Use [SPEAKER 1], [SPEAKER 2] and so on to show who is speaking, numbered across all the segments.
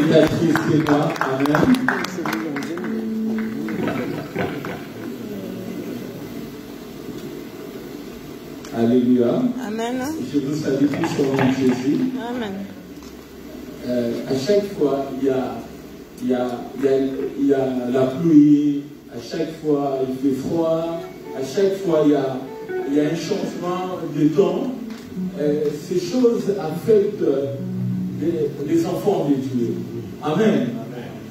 [SPEAKER 1] prédicatrice c'est moi. Amen. Alléluia.
[SPEAKER 2] Amen.
[SPEAKER 1] Je vous salue tous au nom de Jésus.
[SPEAKER 2] Amen.
[SPEAKER 1] À chaque fois, il y a la pluie, à chaque fois, il fait froid, à chaque fois, il y a un changement de temps. Ces choses affectent les enfants de Dieu. Amen.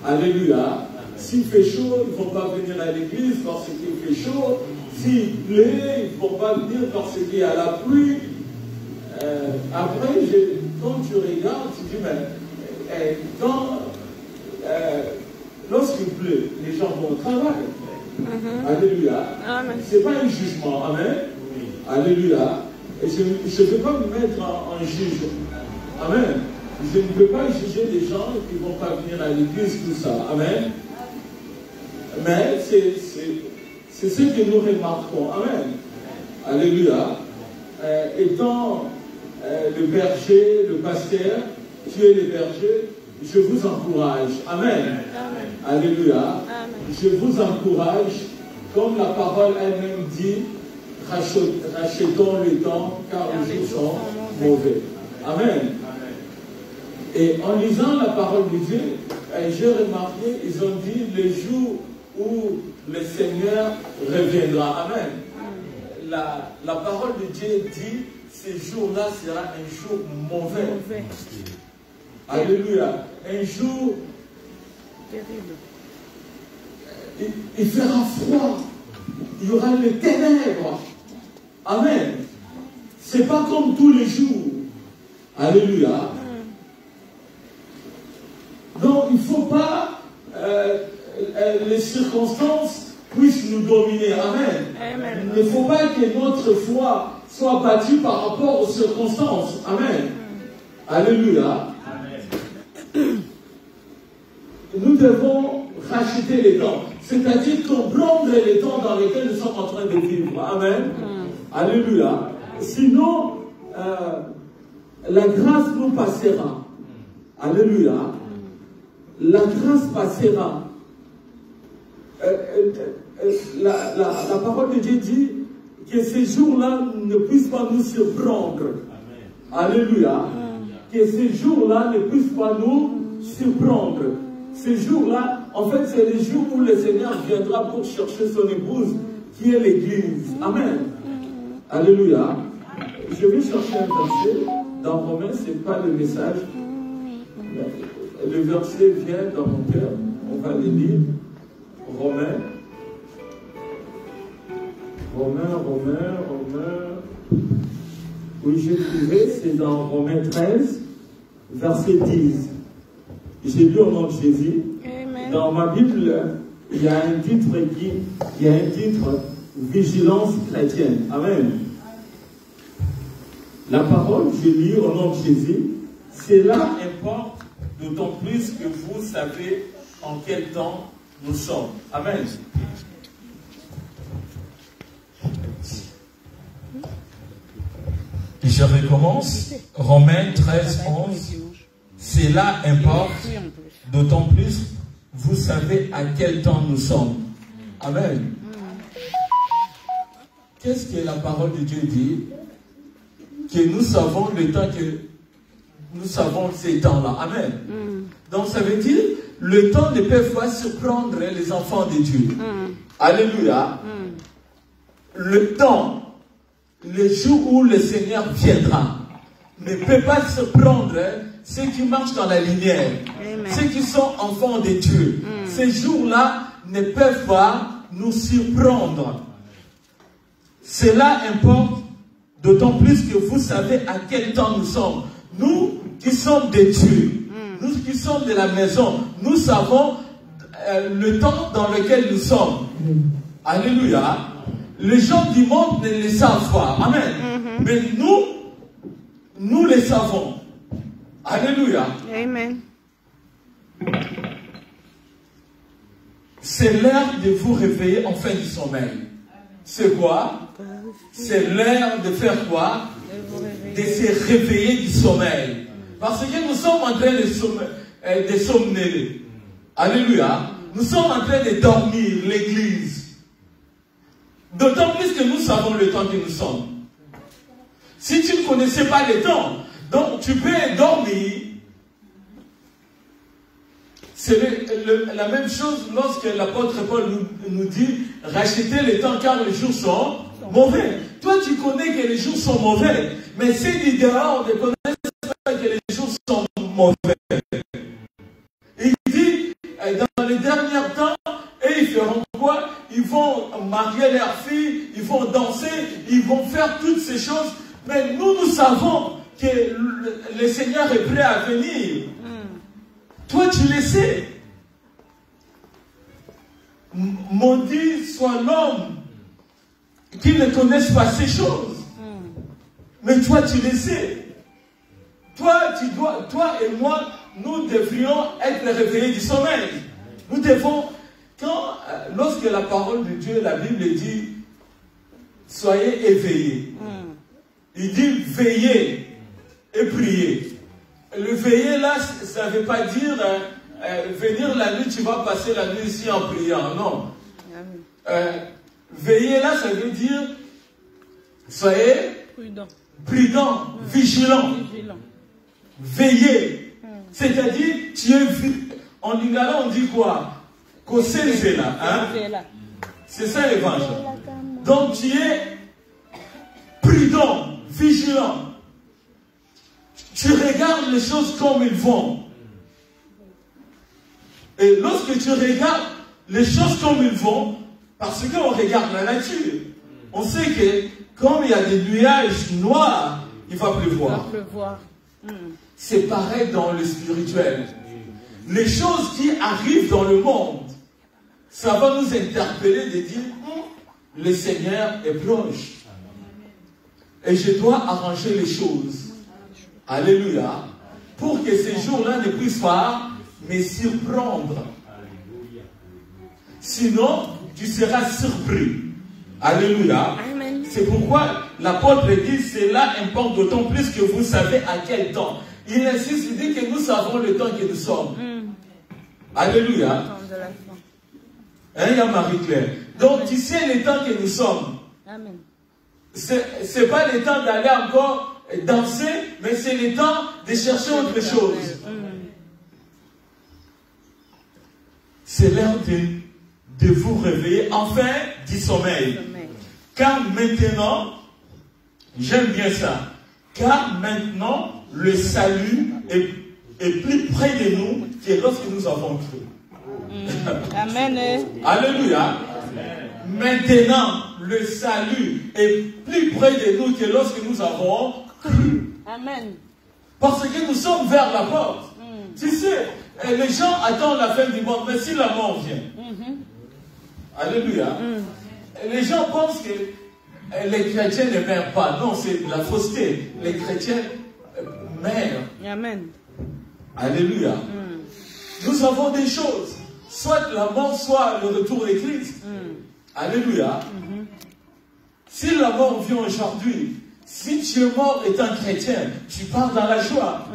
[SPEAKER 1] Alléluia. S'il fait chaud, ils ne vont pas venir à l'église parce qu'il fait chaud. S'il plaît, ils ne vont pas venir parce qu'il y a la pluie. Après, quand tu regardes, tu dis, mais lorsqu'il pleut, les gens vont au travail. Alléluia. Ce n'est pas un jugement. Amen. Alléluia. Et je ne peux pas me mettre en juge. Amen. Je ne peux pas juger les gens qui ne vont pas venir à l'église, tout ça. Amen. Mais c'est ce que nous remarquons. Amen. Alléluia. Étant le berger, le pasteur, tu es le berger, je vous encourage. Amen. Alléluia. Je vous encourage, comme la parole elle-même dit, rachetons le temps car les jours sont mauvais. Amen. Et en lisant la parole de Dieu, j'ai remarqué, ils ont dit le jour où le Seigneur reviendra. Amen. La parole de Dieu dit, ce jour-là sera un jour mauvais. Alléluia. Un jour terrible. Il fera froid. Il y aura les ténèbres. Amen. C'est pas comme tous les jours. Alléluia. Donc il ne faut pas les circonstances puissent nous dominer. Amen. Amen. Il ne faut pas que notre foi soit battue par rapport aux circonstances. Amen. Alléluia. Amen. Nous devons racheter les temps. C'est-à-dire comprendre les temps dans lesquels nous sommes en train de vivre. Amen. Alléluia. Sinon, la grâce nous passera. Alléluia. La grâce passera. La parole de Dieu dit que ces jours-là ne puissent pas nous surprendre. Amen. Alléluia. Que ces jours-là ne puissent pas nous surprendre. Ces jours-là, en fait, c'est les jours où le Seigneur viendra pour chercher son épouse, qui est l'Église. Amen. Alléluia. Je vais chercher un verset. Dans Romains, ce n'est pas le message. Le verset vient dans mon cœur. On va le lire. Romains. Oui, j'ai trouvé, c'est dans Romains 13, verset 10. J'ai lu au nom de Jésus. Amen. Dans ma Bible, il y a un titre Vigilance chrétienne. Amen. La parole, je lis au nom de Jésus. Cela importe d'autant plus que vous savez en quel temps nous sommes. Amen. Je recommence. Romains 13, 11. Cela importe d'autant plus vous savez à quel temps nous sommes. Amen. Qu'est-ce que la parole de Dieu dit? Que nous savons le temps que nous savons ces temps-là. Amen. Donc ça veut dire le temps ne peut pas surprendre les enfants de Dieu. Alléluia. Le temps, le jour où le Seigneur viendra, ne peut pas surprendre ceux qui marchent dans la lumière. Amen. Ceux qui sont enfants de Dieu. Ces jours-là ne peuvent pas nous surprendre. Cela importe d'autant plus que vous savez à quel temps nous sommes. Nous qui sommes de Dieu, nous qui sommes de la maison, nous savons le temps dans lequel nous sommes. Alléluia. Les gens du monde ne le savent pas. Amen. Mais nous les savons. Alléluia. Amen. C'est l'heure de vous réveiller en fin du sommeil. C'est quoi? C'est l'heure de faire quoi? De se réveiller du sommeil. Parce que nous sommes en train des somnolés. Alléluia. Nous sommes en train de dormir, l'église. D'autant plus que nous savons le temps que nous sommes. Si tu ne connaissais pas le temps, donc tu peux dormir. C'est la même chose lorsque l'apôtre Paul nous dit « Rachetez le temps car les jours sont mauvais ». Toi, tu connais que les jours sont mauvais, mais ceux du dehors ne connaissent pas que les jours sont mauvais. Il dit « Dans les derniers temps, et ils feront quoi? Ils vont marier leurs filles, ils vont danser, ils vont faire toutes ces choses. Mais nous savons que le Seigneur est prêt à venir. Toi, tu le sais. Maudit soit l'homme qui ne connaisse pas ces choses. Mais toi, tu le sais. Toi et moi, nous devrions être réveillés du sommeil. Nous devons, lorsque la parole de Dieu, la Bible dit, soyez éveillés. Il dit veillez et priez. Le veiller là, ça ne veut pas dire venir la nuit, tu vas passer la nuit ici en priant. Non. Veiller là, ça veut dire soyez prudent, vigilant. Veillez. C'est-à-dire, tu es en lingala, on dit quoi? Hein? C'est ça l'évangile. Donc tu es prudent, vigilant. Tu regardes les choses comme ils vont. Et lorsque tu regardes les choses comme ils vont, parce qu'on regarde la nature, on sait que comme il y a des nuages noirs, il va pleuvoir. C'est pareil dans le spirituel. Les choses qui arrivent dans le monde, ça va nous interpeller de dire, le Seigneur est proche. Et je dois arranger les choses. Alléluia. Pour que ces jours-là ne puissent pas me surprendre. Sinon, tu seras surpris. Alléluia. C'est pourquoi l'apôtre dit, cela importe d'autant plus que vous savez à quel temps. Il insiste, il dit que nous savons le temps que nous sommes. Alléluia. Hein, il y a Marie-Claire. Donc, tu sais le temps que nous sommes. C'est pas le temps d'aller encore danser, mais c'est le temps de chercher autre chose. C'est l'heure de vous réveiller, enfin, du sommeil. Car maintenant, j'aime bien ça, car maintenant, le salut est plus près de nous que lorsque nous avons cru.
[SPEAKER 2] Amen.
[SPEAKER 1] Alléluia. Maintenant, le salut est plus près de nous que lorsque nous avons cru.
[SPEAKER 2] Amen.
[SPEAKER 1] Parce que nous sommes vers la porte. Tu sais, les gens attendent la fin du monde, mais si la mort vient. Alléluia. Les gens pensent que les chrétiens ne meurent pas. Non, c'est de la fausseté. Les chrétiens meurent.
[SPEAKER 2] Amen.
[SPEAKER 1] Alléluia. Nous avons des choses. Soit la mort, soit le retour de Christ. Alléluia. Si la mort vient aujourd'hui, si tu es mort étant chrétien, tu pars dans la joie.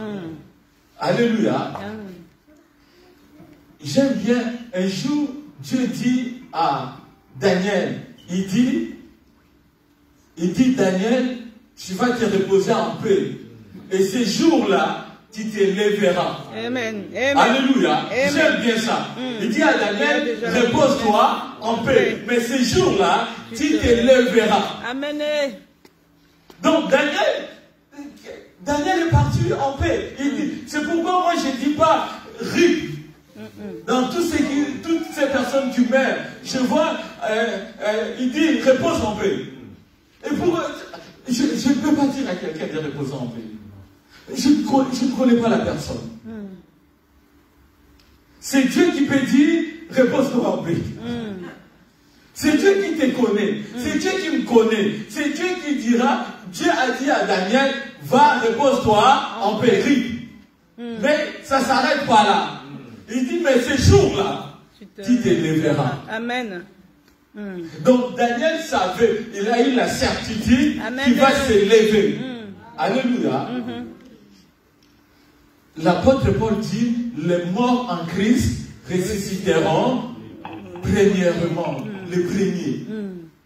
[SPEAKER 1] Alléluia. J'aime bien, un jour, Dieu dit à Daniel, il dit, Daniel, tu vas te reposer en paix. Et ces jours-là, tu te lèveras.
[SPEAKER 2] Amen.
[SPEAKER 1] Alléluia. J'aime bien ça. Il dit à Daniel, repose-toi en paix. Mais ces jours-là, tu te lèveras.
[SPEAKER 2] Amen.
[SPEAKER 1] Donc Daniel est parti en paix. C'est pourquoi moi je ne dis pas RIP. Dans toutes ces personnes qui meurent, je vois, il dit repose en paix. Et pour je ne peux pas dire à quelqu'un de reposer en paix. Je ne connais pas la personne. C'est Dieu qui peut dire repose-toi en paix. C'est Dieu qui te connaît. C'est Dieu qui me connaît. C'est Dieu qui dira, Dieu a dit à Daniel, va, repose-toi en paix. Mais ça ne s'arrête pas là. Il dit, mais ces jours-là, tu te lèveras.
[SPEAKER 2] Amen.
[SPEAKER 1] Donc Daniel savait, il a eu la certitude qu'il va se lever. Alléluia. l'apôtre Paul dit, les morts en Christ ressusciteront premièrement, les premiers.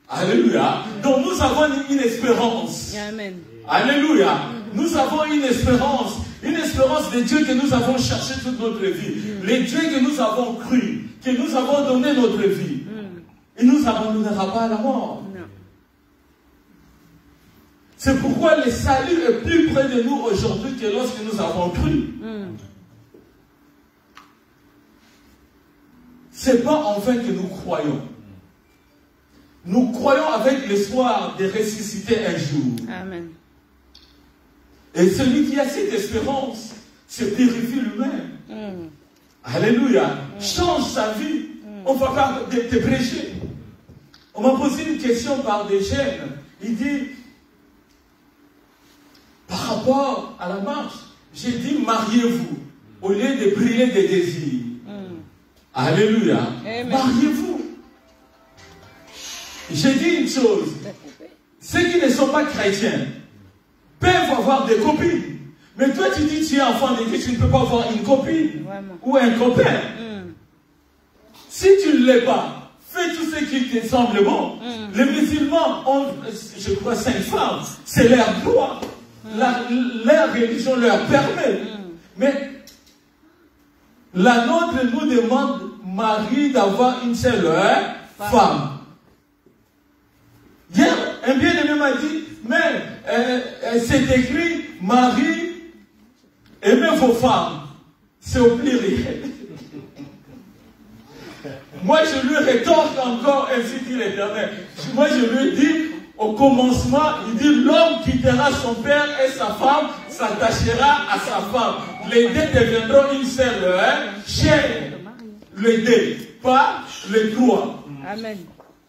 [SPEAKER 1] Alléluia. Donc nous avons une espérance.
[SPEAKER 2] Amen.
[SPEAKER 1] Alléluia. Nous avons une espérance de Dieu que nous avons cherché toute notre vie. Les dieux que nous avons cru, que nous avons donné notre vie. Il ne nous abandonnera pas à la mort. C'est pourquoi le salut est plus près de nous aujourd'hui que lorsque nous avons cru. C'est pas en vain que nous croyons. Nous croyons avec l'espoir de ressusciter un jour.
[SPEAKER 2] Amen.
[SPEAKER 1] Et celui qui a cette espérance se purifie lui-même. Alléluia. Change sa vie. On va pas te prêcher. On m'a posé une question par des jeunes. Il dit, par rapport à la marche, j'ai dit mariez-vous au lieu de brûler des désirs. Alléluia. Mariez-vous. J'ai dit une chose. Ceux qui ne sont pas chrétiens peuvent avoir des copines. Mais toi tu dis tu es enfant de Dieu, tu ne peux pas avoir une copine. Ou un copain. Si tu ne l'es pas, fais tout ce qui te semble bon. Les musulmans ont, je crois, 5 femmes. C'est leur droit. Leur religion leur permet. Mais la nôtre nous demande, Marie, d'avoir une seule femme. Hier, un bien-aimé m'a dit, mais c'est écrit, Marie, aimez vos femmes. C'est au pluriel. Moi, je lui rétorque encore, ainsi dit l'Éternel. Moi, je lui dis, au commencement, il dit, l'homme quittera son père et sa femme s'attachera à sa femme. Les deux deviendront une seule chair. Les deux, pas les trois.
[SPEAKER 2] Amen.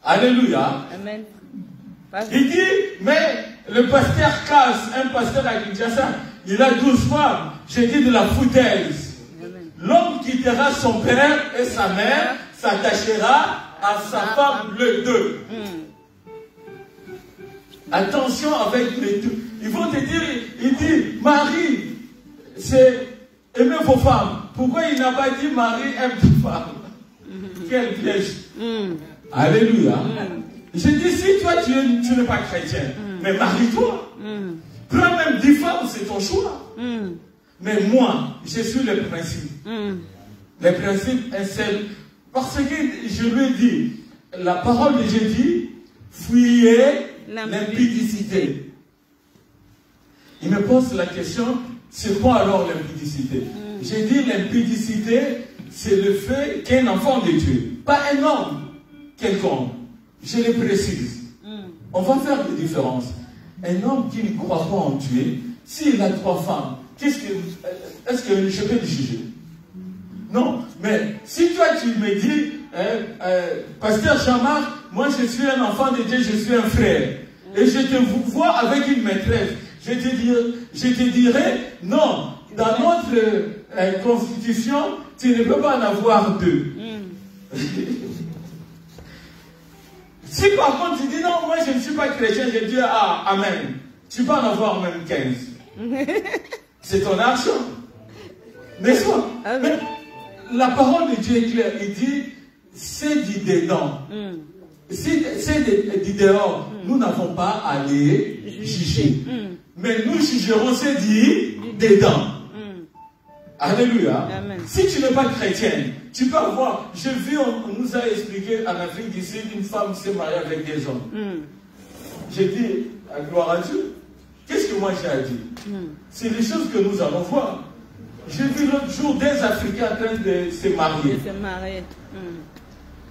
[SPEAKER 1] Alléluia.
[SPEAKER 2] Amen.
[SPEAKER 1] Il dit, mais le pasteur Casse, un pasteur à Kinshasa, il a 12 femmes. J'ai dit de la foutaise. L'homme quittera son père et sa mère, s'attachera à sa femme, le deux. Attention avec les deux. Ils vont te dire, il dit, Marie, c'est aimer vos femmes. Pourquoi il n'a pas dit Marie aime tes femmes? Quel piège. Alléluia. J'ai dit, si toi tu n'es pas chrétien, mais marie-toi. Prends même 10 femmes, c'est ton choix. Mais moi, je suis le principe. Le principe est celle. Parce que je lui ai dit, la parole de Dieu dit, fuyez l'impudicité. Il me pose la question, c'est quoi alors l'impudicité? J'ai dit, l'impudicité, c'est le fait qu'un enfant de Dieu, pas un homme quelconque, je le précise. On va faire des différences. Un homme qui ne croit pas en Dieu, s'il a 3 femmes, est-ce que je peux le juger? Non, mais si toi tu me dis, pasteur Jean-Marc, moi je suis un enfant de Dieu, je suis un frère, et je te vois avec une maîtresse, je te dirais, non, dans notre constitution, tu ne peux pas en avoir 2. Si par contre tu dis, non, moi je ne suis pas chrétien, je dis, ah, amen, tu peux en avoir même 15. C'est ton argent. N'est-ce pas? Mais la parole de Dieu est claire. Il dit, c'est dit dedans. C'est dit dehors. Nous n'avons pas à les juger. Mais nous jugerons c'est dit dedans. Alléluia. Amen. Si tu n'es pas chrétien, tu peux avoir. J'ai vu, on nous a expliqué en Afrique d'ici, une femme s'est mariée avec des hommes. J'ai dit, à gloire à Dieu. Qu'est-ce que moi j'ai à dire? C'est les choses que nous allons voir. J'ai vu l'autre jour des Africains en train de se marier.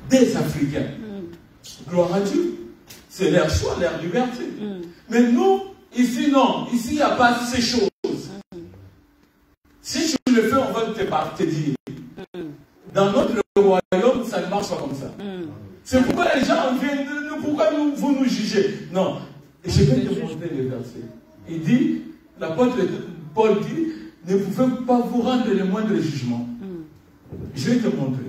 [SPEAKER 1] Des Africains. Gloire à Dieu. C'est leur choix, leur liberté. Mais nous, ici, non. Ici, il n'y a pas ces choses. Si tu le fais, on va te dire. Dans notre royaume, ça ne marche pas comme ça. C'est pourquoi les gens viennent de nous. Pourquoi vous nous jugez? Non. Et je vais te montrer les versets. Il dit, l'apôtre Paul dit, ne pouvez pas vous rendre le moindre jugement. Je vais te montrer.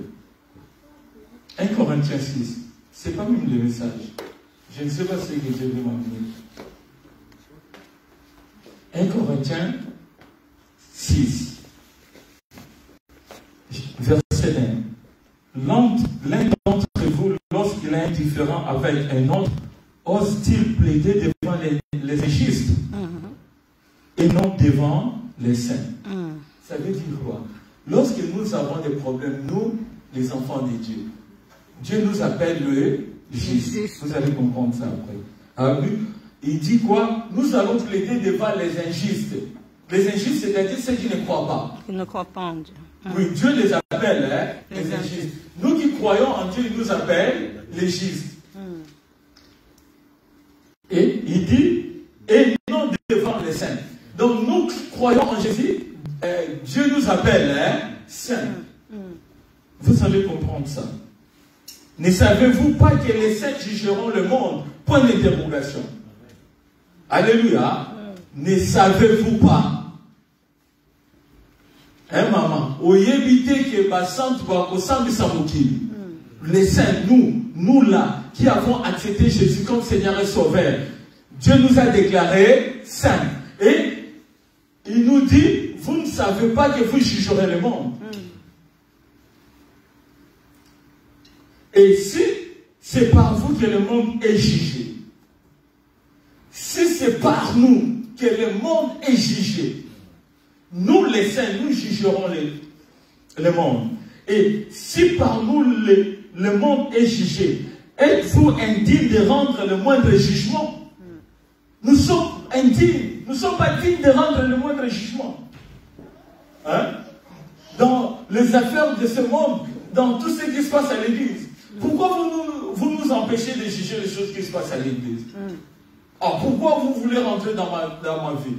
[SPEAKER 1] 1 Corinthiens 6. Ce n'est pas même le message. Je ne sais pas ce que je vais m'amener. 1 Corinthiens 6. l'un d'entre vous, lorsqu'il est indifférent avec un autre, ose-t-il plaider devant les injustes et non devant les saints? Ça veut dire quoi? Lorsque nous avons des problèmes, nous, les enfants de Dieu, Dieu nous appelle le juste. Vous allez comprendre ça après. Ah, oui. Il dit quoi? Nous allons plaider devant les injustes. Les injustes, c'est-à-dire ceux qui ne croient pas.
[SPEAKER 2] Qui ne croient pas en Dieu.
[SPEAKER 1] Oui, Dieu les appelle les injustes. Nous qui croyons en Dieu, il nous appelle les justes. Et il dit, et non devant les saints. Donc nous qui croyons en Jésus, Dieu nous appelle saints. Vous allez comprendre ça. Ne savez-vous pas que les saints jugeront le monde? Point d'interrogation. Alléluia. Ne savez-vous pas? Hein, maman? Les saints, nous là, qui avons accepté Jésus comme Seigneur et Sauveur, Dieu nous a déclarés saints. Et il nous dit, vous ne savez pas que vous jugerez le monde. Et si c'est par vous que le monde est jugé, si c'est par nous que le monde est jugé, nous les saints, nous jugerons le monde. Et si par nous le monde est jugé, êtes-vous indigne de rendre le moindre jugement? Nous sommes indignes, nous ne sommes pas dignes de rendre le moindre jugement. Hein? Dans les affaires de ce monde, dans tout ce qui se passe à l'église. Pourquoi vous nous empêchez de juger les choses qui se passent à l'église? Pourquoi vous voulez rentrer dans ma vie?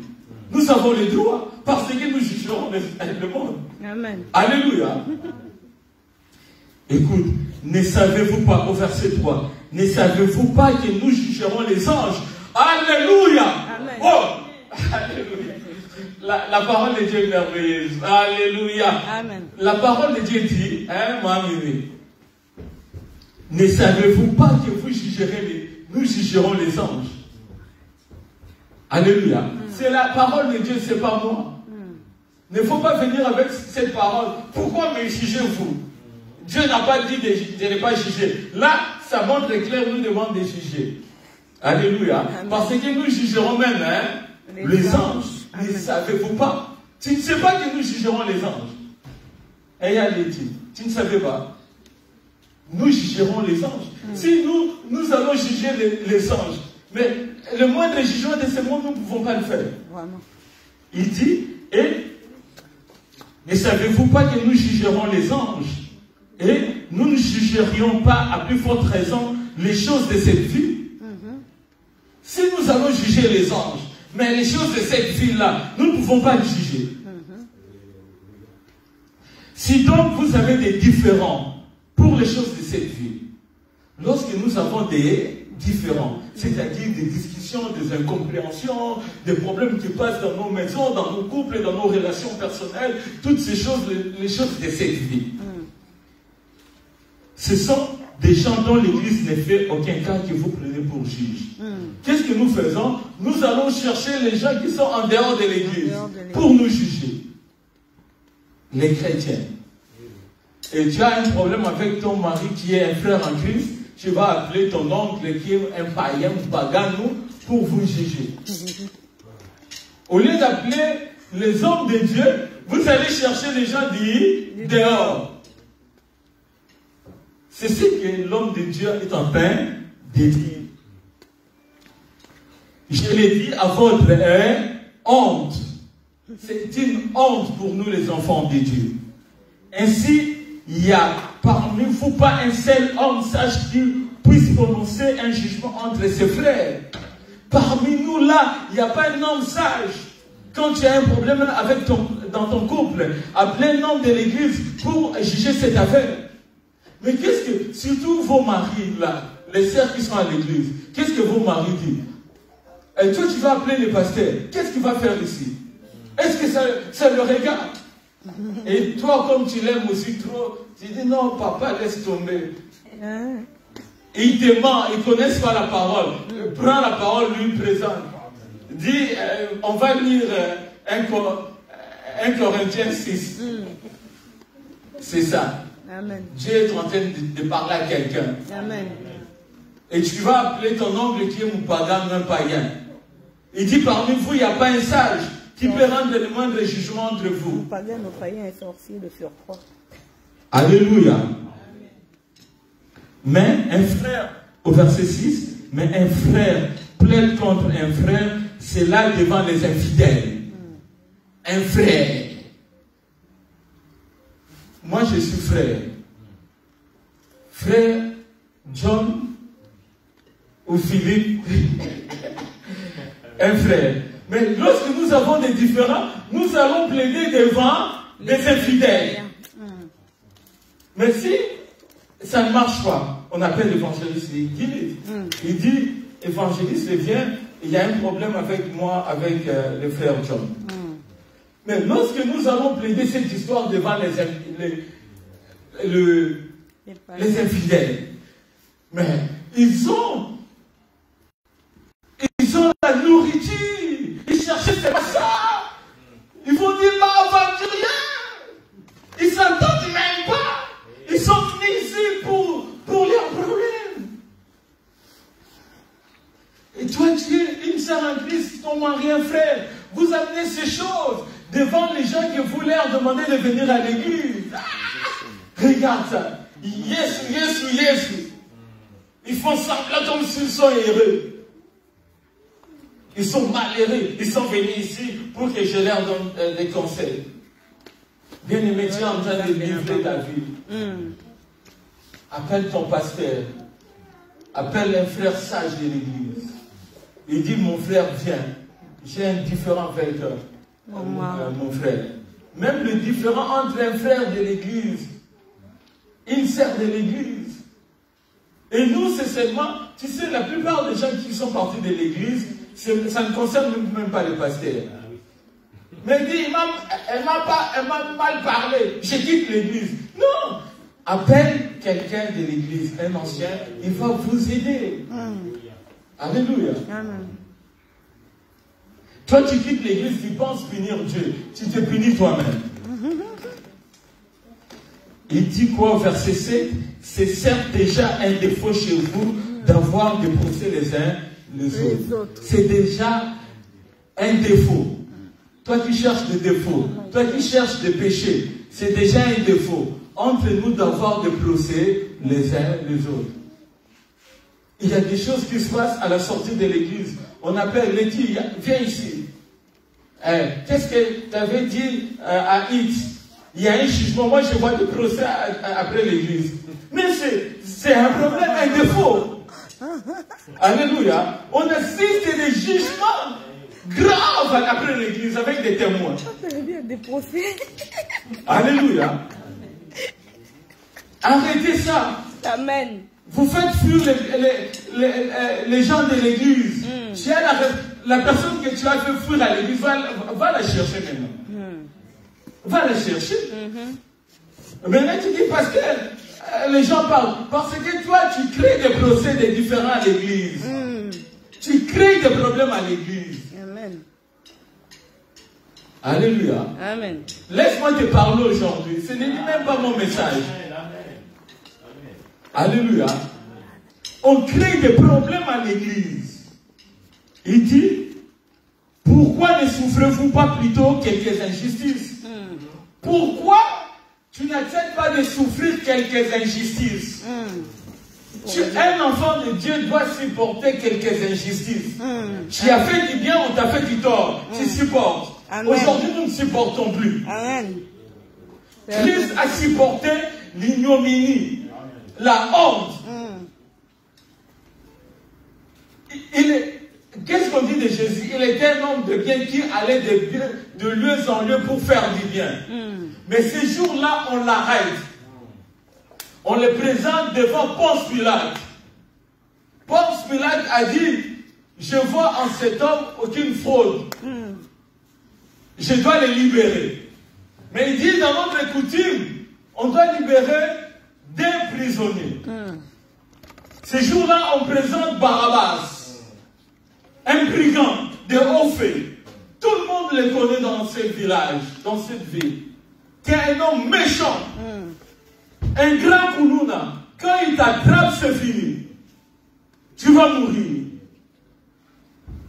[SPEAKER 1] Nous avons les droits parce que nous jugerons le monde.
[SPEAKER 2] Amen.
[SPEAKER 1] Alléluia. Écoute, ne savez-vous pas, au verset 3, ne savez-vous pas que nous jugerons les anges? Alléluia.
[SPEAKER 2] Amen.
[SPEAKER 1] Oh, alléluia. La parole de Dieu est merveilleuse. Alléluia.
[SPEAKER 2] Amen.
[SPEAKER 1] La parole de Dieu dit, ne savez-vous pas que nous jugerons les anges? Alléluia. C'est la parole de Dieu, c'est pas moi. Il ne faut pas venir avec cette parole. Pourquoi me jugez-vous? Dieu n'a pas dit de ne pas juger. Là, sa montre claire nous demande de juger. Alléluia. Parce que nous jugerons même les anges. Ne savez-vous pas? Tu ne sais pas que nous jugerons les anges. Et allez, tu ne savais pas. Nous jugerons les anges. Si nous allons juger les anges, mais le moindre jugement de ce monde, nous ne pouvons pas le faire.
[SPEAKER 2] Vraiment.
[SPEAKER 1] Il dit, et ne savez-vous pas que nous jugerons les anges? Et nous ne jugerions pas à plus forte raison les choses de cette vie. Si nous allons juger les anges, mais les choses de cette vie-là, nous ne pouvons pas les juger. Si donc vous avez des différends pour les choses de cette vie, lorsque nous avons des différends, c'est-à-dire des discussions, des incompréhensions, des problèmes qui passent dans nos maisons, dans nos couples, dans nos relations personnelles, toutes ces choses, les choses de cette vie. Ce sont des gens dont l'Église ne fait aucun cas que vous prenez pour juge. Qu'est-ce que nous faisons? Nous allons chercher les gens qui sont en dehors de l'Église pour nous juger. Les chrétiens. Et tu as un problème avec ton mari qui est un frère en Christ, tu vas appeler ton oncle qui est un païen, un pagano, pour vous juger. Au lieu d'appeler les hommes de Dieu, vous allez chercher les gens dehors. C'est ce que l'homme de Dieu est en train de dire. Je l'ai dit à votre honte. C'est une honte pour nous les enfants de Dieu. Ainsi, il n'y a parmi vous pas un seul homme sage qui puisse prononcer un jugement entre ses frères. Parmi nous là, il n'y a pas un homme sage. Quand tu as un problème dans ton couple, appelez un homme de l'église pour juger cette affaire. Mais qu'est-ce que, surtout vos maris là, les sœurs qui sont à l'église, qu'est-ce que vos maris disent? Et toi tu vas appeler le pasteur, qu'est-ce qu'il va faire ici? Est-ce que ça le regarde? Et toi, comme tu l'aimes aussi trop, tu dis non, papa, laisse tomber. Il te ment, ils ne connaissent pas la parole. Prends la parole, lui présente. Dis, on va lire 1 Corinthiens 6. C'est ça.
[SPEAKER 2] Amen.
[SPEAKER 1] Dieu est en train de parler à quelqu'un.
[SPEAKER 2] Amen.
[SPEAKER 1] Et tu vas appeler ton oncle qui est Moupagan, un païen. Il dit, parmi vous, il n'y a pas un sage qui peut rendre le moindre jugement entre vous.
[SPEAKER 2] Moupagan, le païen est sorcier de surcroît.
[SPEAKER 1] Alléluia. Mais un frère, au verset 6, mais un frère plaide contre un frère, c'est là devant les infidèles. Un frère. Moi, je suis frère. Frère John ou Philippe. Un frère. Mais lorsque nous avons des différends, nous allons plaider devant les infidèles. Mais si ça ne marche pas, on appelle l'évangéliste. Il dit, évangéliste, viens, il y a un problème avec moi, avec le frère John. Mais lorsque nous allons plaider cette histoire devant les infidèles, mais ils ont la nourriture. Ils cherchaient c'est pas ça. Ils vont dire l'aventurier. Ils s'entendent même pas. Ils sont venus ici pour leurs problèmes. Et toi, tu es une sœur en Christ, ton mari, un frère. Vous amenez ces choses devant les gens qui vous leur demander de venir à l'église. Regarde ça. Yes. Ils font semblant comme s'ils sont heureux. Ils sont malheureux. Ils sont venus ici pour que je leur donne des conseils. Bien-aimé, tu es en train de livrer ta vie. Appelle ton pasteur. Appelle un frère sage de l'église. Il dit, mon frère, viens. J'ai un différend avec mon frère. Même le différend entre un frère de l'église, une sœur de l'église. Et nous, c'est seulement, tu sais, la plupart des gens qui sont partis de l'église, ça ne concerne même pas les pasteurs. Mais dit, elle m'a mal parlé, je quitte l'église. Non! Appelle quelqu'un de l'église, un ancien, il va vous aider. Alléluia. Amen. Toi, tu quittes l'église, tu penses punir Dieu. Tu te punis toi-même. Il dit quoi au verset 7? C'est certes déjà un défaut chez vous d'avoir des procès les uns les autres. C'est déjà un défaut. Toi qui cherches des défauts, toi qui cherches des péchés, c'est déjà un défaut entre nous d'avoir des procès les uns les autres. Il y a des choses qui se passent à la sortie de l'église. On appelle Letty, viens ici. Qu'est-ce que tu avais dit à X? Il y a un jugement. Moi, je vois des procès après l'église. Mais c'est un problème, un défaut. Alléluia. On assiste des jugements graves après l'église avec des témoins.
[SPEAKER 2] Des procès.
[SPEAKER 1] Alléluia. Arrêtez ça.
[SPEAKER 2] Amen.
[SPEAKER 1] Vous faites fuir les gens de l'église. Si la personne que tu as fait fuir à l'église, va la chercher maintenant. Va la chercher. Maintenant tu dis parce que les gens parlent. Parce que toi tu crées des procès des différents à l'église. Tu crées des problèmes à l'église.
[SPEAKER 2] Amen.
[SPEAKER 1] Alléluia.
[SPEAKER 2] Amen.
[SPEAKER 1] Laisse-moi te parler aujourd'hui. Ce n'est même pas mon message. Alléluia. On crée des problèmes à l'église. Il dit, pourquoi ne souffrez-vous pas plutôt quelques injustices? Pourquoi tu n'acceptes pas de souffrir quelques injustices? Un enfant de Dieu doit supporter quelques injustices. Tu as fait du bien, on t'a fait du tort. Tu supportes. Aujourd'hui, nous ne supportons plus.
[SPEAKER 2] Amen.
[SPEAKER 1] Christ a supporté l'ignominie, la honte. Qu'est-ce qu'on dit de Jésus? Il était un homme de bien qui allait de lieu en lieu pour faire du bien. Mais ces jours-là, on l'arrête. On le présente devant Ponce Pilate. Ponce Pilate a dit, je vois en cet homme aucune fraude. Je dois le libérer. Mais il dit dans notre coutume, on doit libérer des prisonniers. Ces jours-là, on présente Barabbas. Un brigand de haut fait. Tout le monde le connaît dans ce village, dans cette ville. Qui est un homme méchant. Un grand koulouna, quand il t'attrape, c'est fini. Tu vas mourir.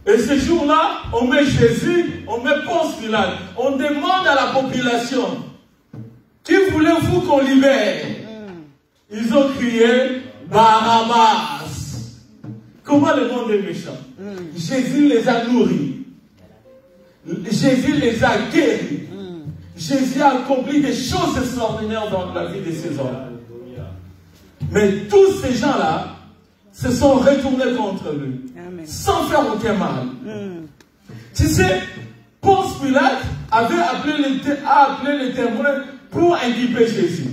[SPEAKER 1] Et ce jour-là, on met Jésus, on met Ponce Pilate. On demande à la population, qui voulez-vous qu'on libère? Ils ont crié, Barabbas. Comment le monde est méchant? Jésus les a nourris. Jésus les a guéris. Jésus a accompli des choses extraordinaires dans la vie de ces hommes. Mais tous ces gens-là se sont retournés contre lui. Amen. Sans faire aucun mal. Tu sais, Ponce Pilate avait appelé les témoins pour inculper Jésus.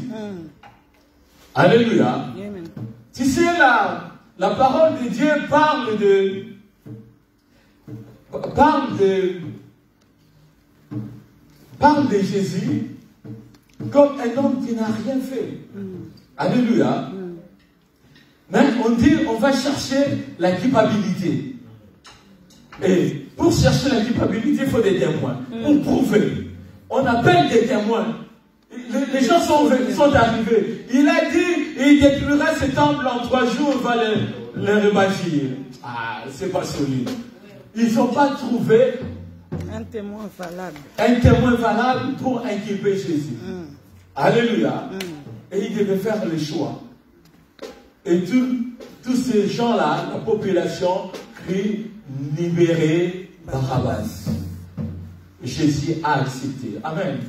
[SPEAKER 1] Alléluia. Amen. Tu sais, la parole de Dieu parle de Jésus comme un homme qui n'a rien fait. Alléluia. Mais on dit, on va chercher la culpabilité. Et pour chercher la culpabilité, il faut des témoins. Pour prouver. On appelle des témoins. Les gens sont arrivés. Il a dit, il détruira ce temple en 3 jours, il va les rebâtir. Ah, c'est pas solide. Ils n'ont pas trouvé
[SPEAKER 2] un témoin valable.
[SPEAKER 1] Un témoin valable pour inculper Jésus. Alléluia. Et il devait faire le choix. Et tous ces gens-là, la population, crie libérer Barabbas. Jésus a accepté. Amen.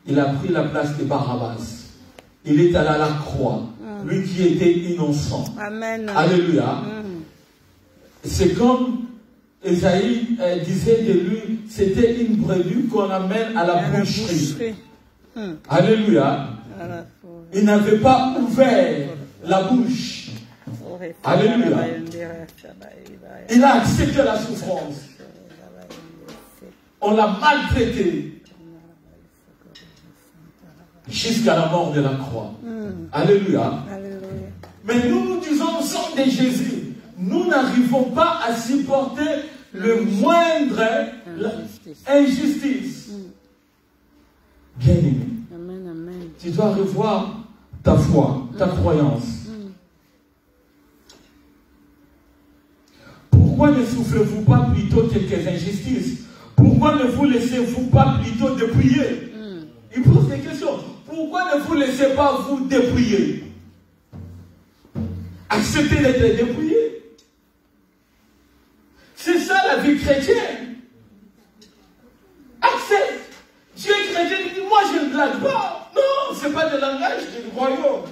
[SPEAKER 1] Il a pris la place de Barabbas. Il est allé à la croix. Lui qui était innocent.
[SPEAKER 2] Amen.
[SPEAKER 1] Alléluia. C'est comme Esaïe disait de lui, c'était une brebis qu'on amène à la boucherie. Alléluia. Il n'avait pas ouvert la bouche. Alléluia. Il a accepté la souffrance. On l'a maltraité jusqu'à la mort de la croix. Alléluia. Mais nous disons, nous sommes des Jésus. Nous n'arrivons pas à supporter le moindre injustice. Bien aimé. Tu dois revoir ta foi, ta croyance. Pourquoi ne souffrez-vous pas plutôt quelques injustices? Pourquoi ne vous laissez-vous pas plutôt dépouiller? Il pose des questions. Pourquoi ne vous laissez pas vous dépouiller? Acceptez d'être dépouillé. C'est ça la vie chrétienne. Accepte. Dieu est chrétien, il dit, moi je ne blague pas. Non, ce n'est pas le langage du royaume.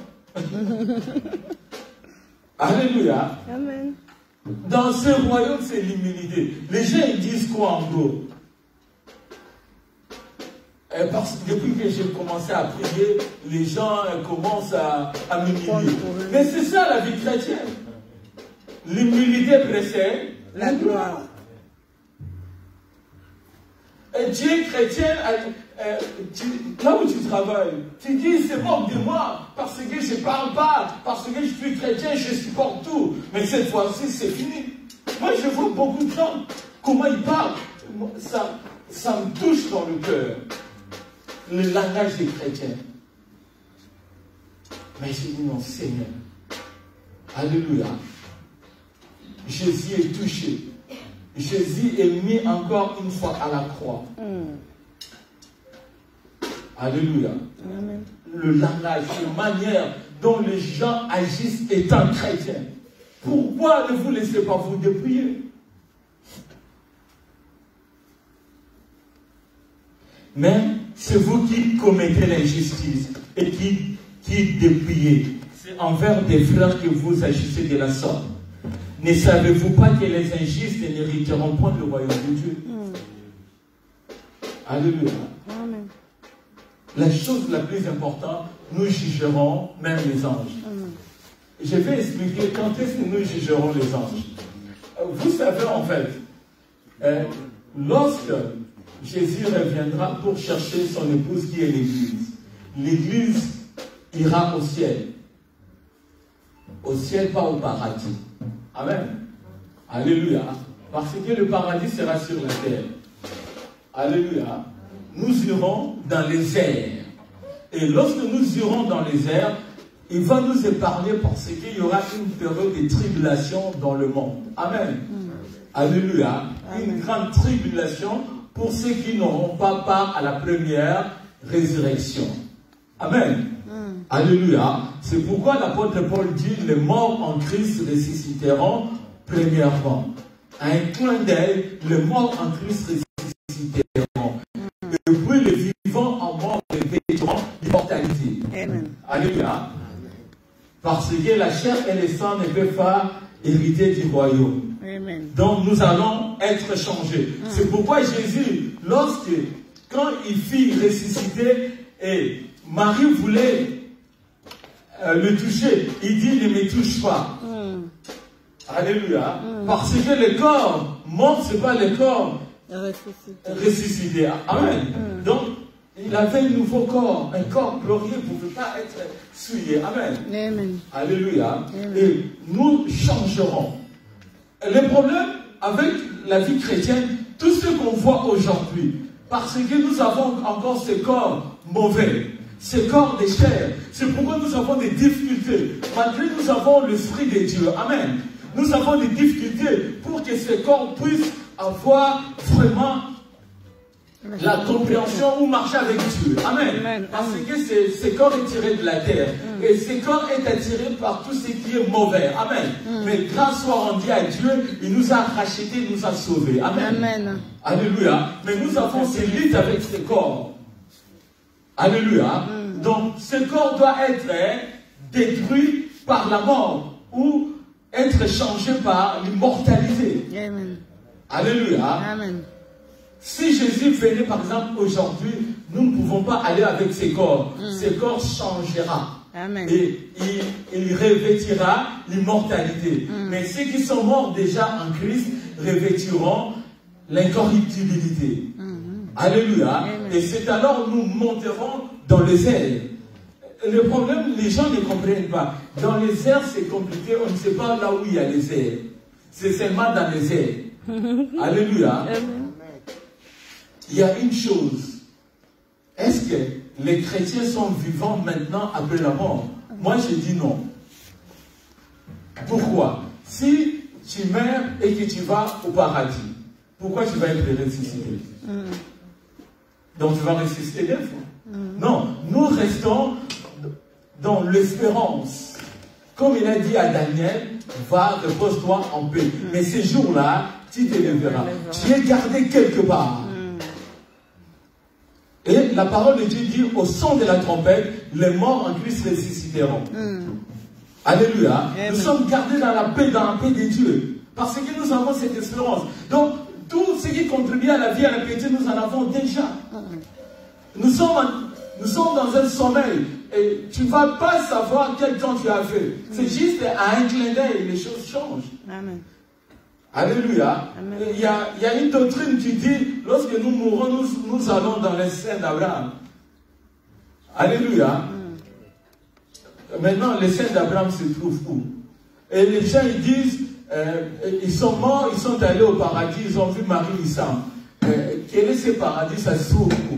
[SPEAKER 1] Alléluia.
[SPEAKER 2] Amen.
[SPEAKER 1] Dans ce royaume, c'est l'humilité. Les gens, ils disent quoi en gros? Parce que depuis que j'ai commencé à prier, les gens commencent à m'humilier. Mais c'est ça la vie chrétienne. L'humilité précède
[SPEAKER 2] la gloire.
[SPEAKER 1] Dieu est chrétien, là où tu travailles, tu dis c'est moque de moi, parce que je ne parle pas, parce que je suis chrétien, je supporte tout. Mais cette fois-ci, c'est fini. Moi, je vois beaucoup de gens, comment ils parlent, ça me touche dans le cœur. Le langage des chrétiens. Mais j'ai dit non, Seigneur. Alléluia. Jésus est touché. Jésus est mis encore une fois à la croix. Alléluia.
[SPEAKER 2] Amen.
[SPEAKER 1] Le langage, la manière dont les gens agissent étant chrétiens. Pourquoi ne vous laissez pas vous dépouiller? Mais c'est vous qui commettez l'injustice et qui dépouillez. C'est envers des frères que vous agissez de la sorte. Ne savez-vous pas que les injustes n'hériteront point le royaume de Dieu? Alléluia.
[SPEAKER 2] Amen.
[SPEAKER 1] La chose la plus importante, nous jugerons même les anges. Je vais expliquer quand est-ce que nous jugerons les anges. Vous savez en fait, lorsque Jésus reviendra pour chercher son épouse qui est l'Église, l'Église ira au ciel. Au ciel, pas au paradis. Amen. Alléluia. Parce que le paradis sera sur la terre. Alléluia. Nous irons dans les airs. Et lorsque nous irons dans les airs, il va nous épargner parce qu'il y aura une période de tribulation dans le monde. Amen. Alléluia. Amen. Une grande tribulation pour ceux qui n'auront pas part à la première résurrection. Amen. Alléluia. C'est pourquoi l'apôtre Paul dit, les morts en Christ ressusciteront premièrement. À un clin d'œil, les morts en Christ ressusciteront. Et puis les vivants en mort revêtiront l'immortalité. Alléluia. Parce que la chair et le sang ne peuvent pas hériter du royaume. Amen. Donc nous allons être changés. C'est pourquoi Jésus, quand il fit ressusciter, et Marie voulait le toucher, il dit ne me touche pas. Alléluia. Parce que le corps mort, ce n'est pas le corps ressuscité. Amen. Donc, il avait un nouveau corps, un corps glorieux ne pouvait pas être souillé. Amen. Amen. Alléluia. Amen. Et nous changerons. Le problème avec la vie chrétienne, tout ce qu'on voit aujourd'hui, parce que nous avons encore ce corps mauvais, ce corps de chair, c'est pourquoi nous avons des difficultés. Malgré que nous avons l'Esprit de Dieu. Amen. Nous avons des difficultés pour que ce corps puisse avoir vraiment la compréhension ou marcher avec Dieu. Amen. Parce que ce corps est tiré de la terre. Et ce corps est attiré par tout ce qui est mauvais. Amen. Mais grâce soit rendue à Dieu, il nous a rachetés, il nous a sauvés. Amen. Alléluia. Mais nous avons ces luttes avec ce corps. Alléluia. Donc ce corps doit être détruit par la mort ou être changé par l'immortalité. Alléluia. Amen. Si Jésus venait par exemple aujourd'hui, nous ne pouvons pas aller avec ses corps. Ses corps changera. Amen. Et il revêtira l'immortalité. Mais ceux qui sont morts déjà en Christ revêtiront l'incorruptibilité. Alléluia. Amen. Et c'est alors nous monterons dans les airs. Le problème, les gens ne comprennent pas. Dans les airs, c'est compliqué. On ne sait pas là où il y a les airs. C'est seulement dans les airs. Alléluia. Amen. Il y a une chose. Est-ce que les chrétiens sont vivants maintenant après la mort? Moi, je dis non. Pourquoi? Si tu meurs et que tu vas au paradis, pourquoi tu vas être ressuscité? Donc tu vas ressusciter des fois. Non, nous restons dans l'espérance. Comme il a dit à Daniel, va, repose-toi en paix. Mais ces jours-là, tu te lèveras. Tu es gardé quelque part. Et la parole de Dieu dit, au son de la trompette, les morts en Christ ressusciteront. Alléluia. Amen. Nous sommes gardés dans la paix de Dieu. Parce que nous avons cette espérance. Donc, tout ce qui contribue à la vie, à la piété, nous en avons déjà. Nous sommes dans un sommeil. Et tu ne vas pas savoir quel temps tu as fait. C'est juste à un clin d'œil, les choses changent. Amen. Alléluia. Il y a une doctrine qui dit, lorsque nous mourrons, nous allons dans les seins d'Abraham. Alléluia. Maintenant, les seins d'Abraham se trouvent où? Et les gens, ils disent, ils sont morts, ils sont allés au paradis, ils ont vu Marie Issam. Quel est ce paradis? Ça se trouve où?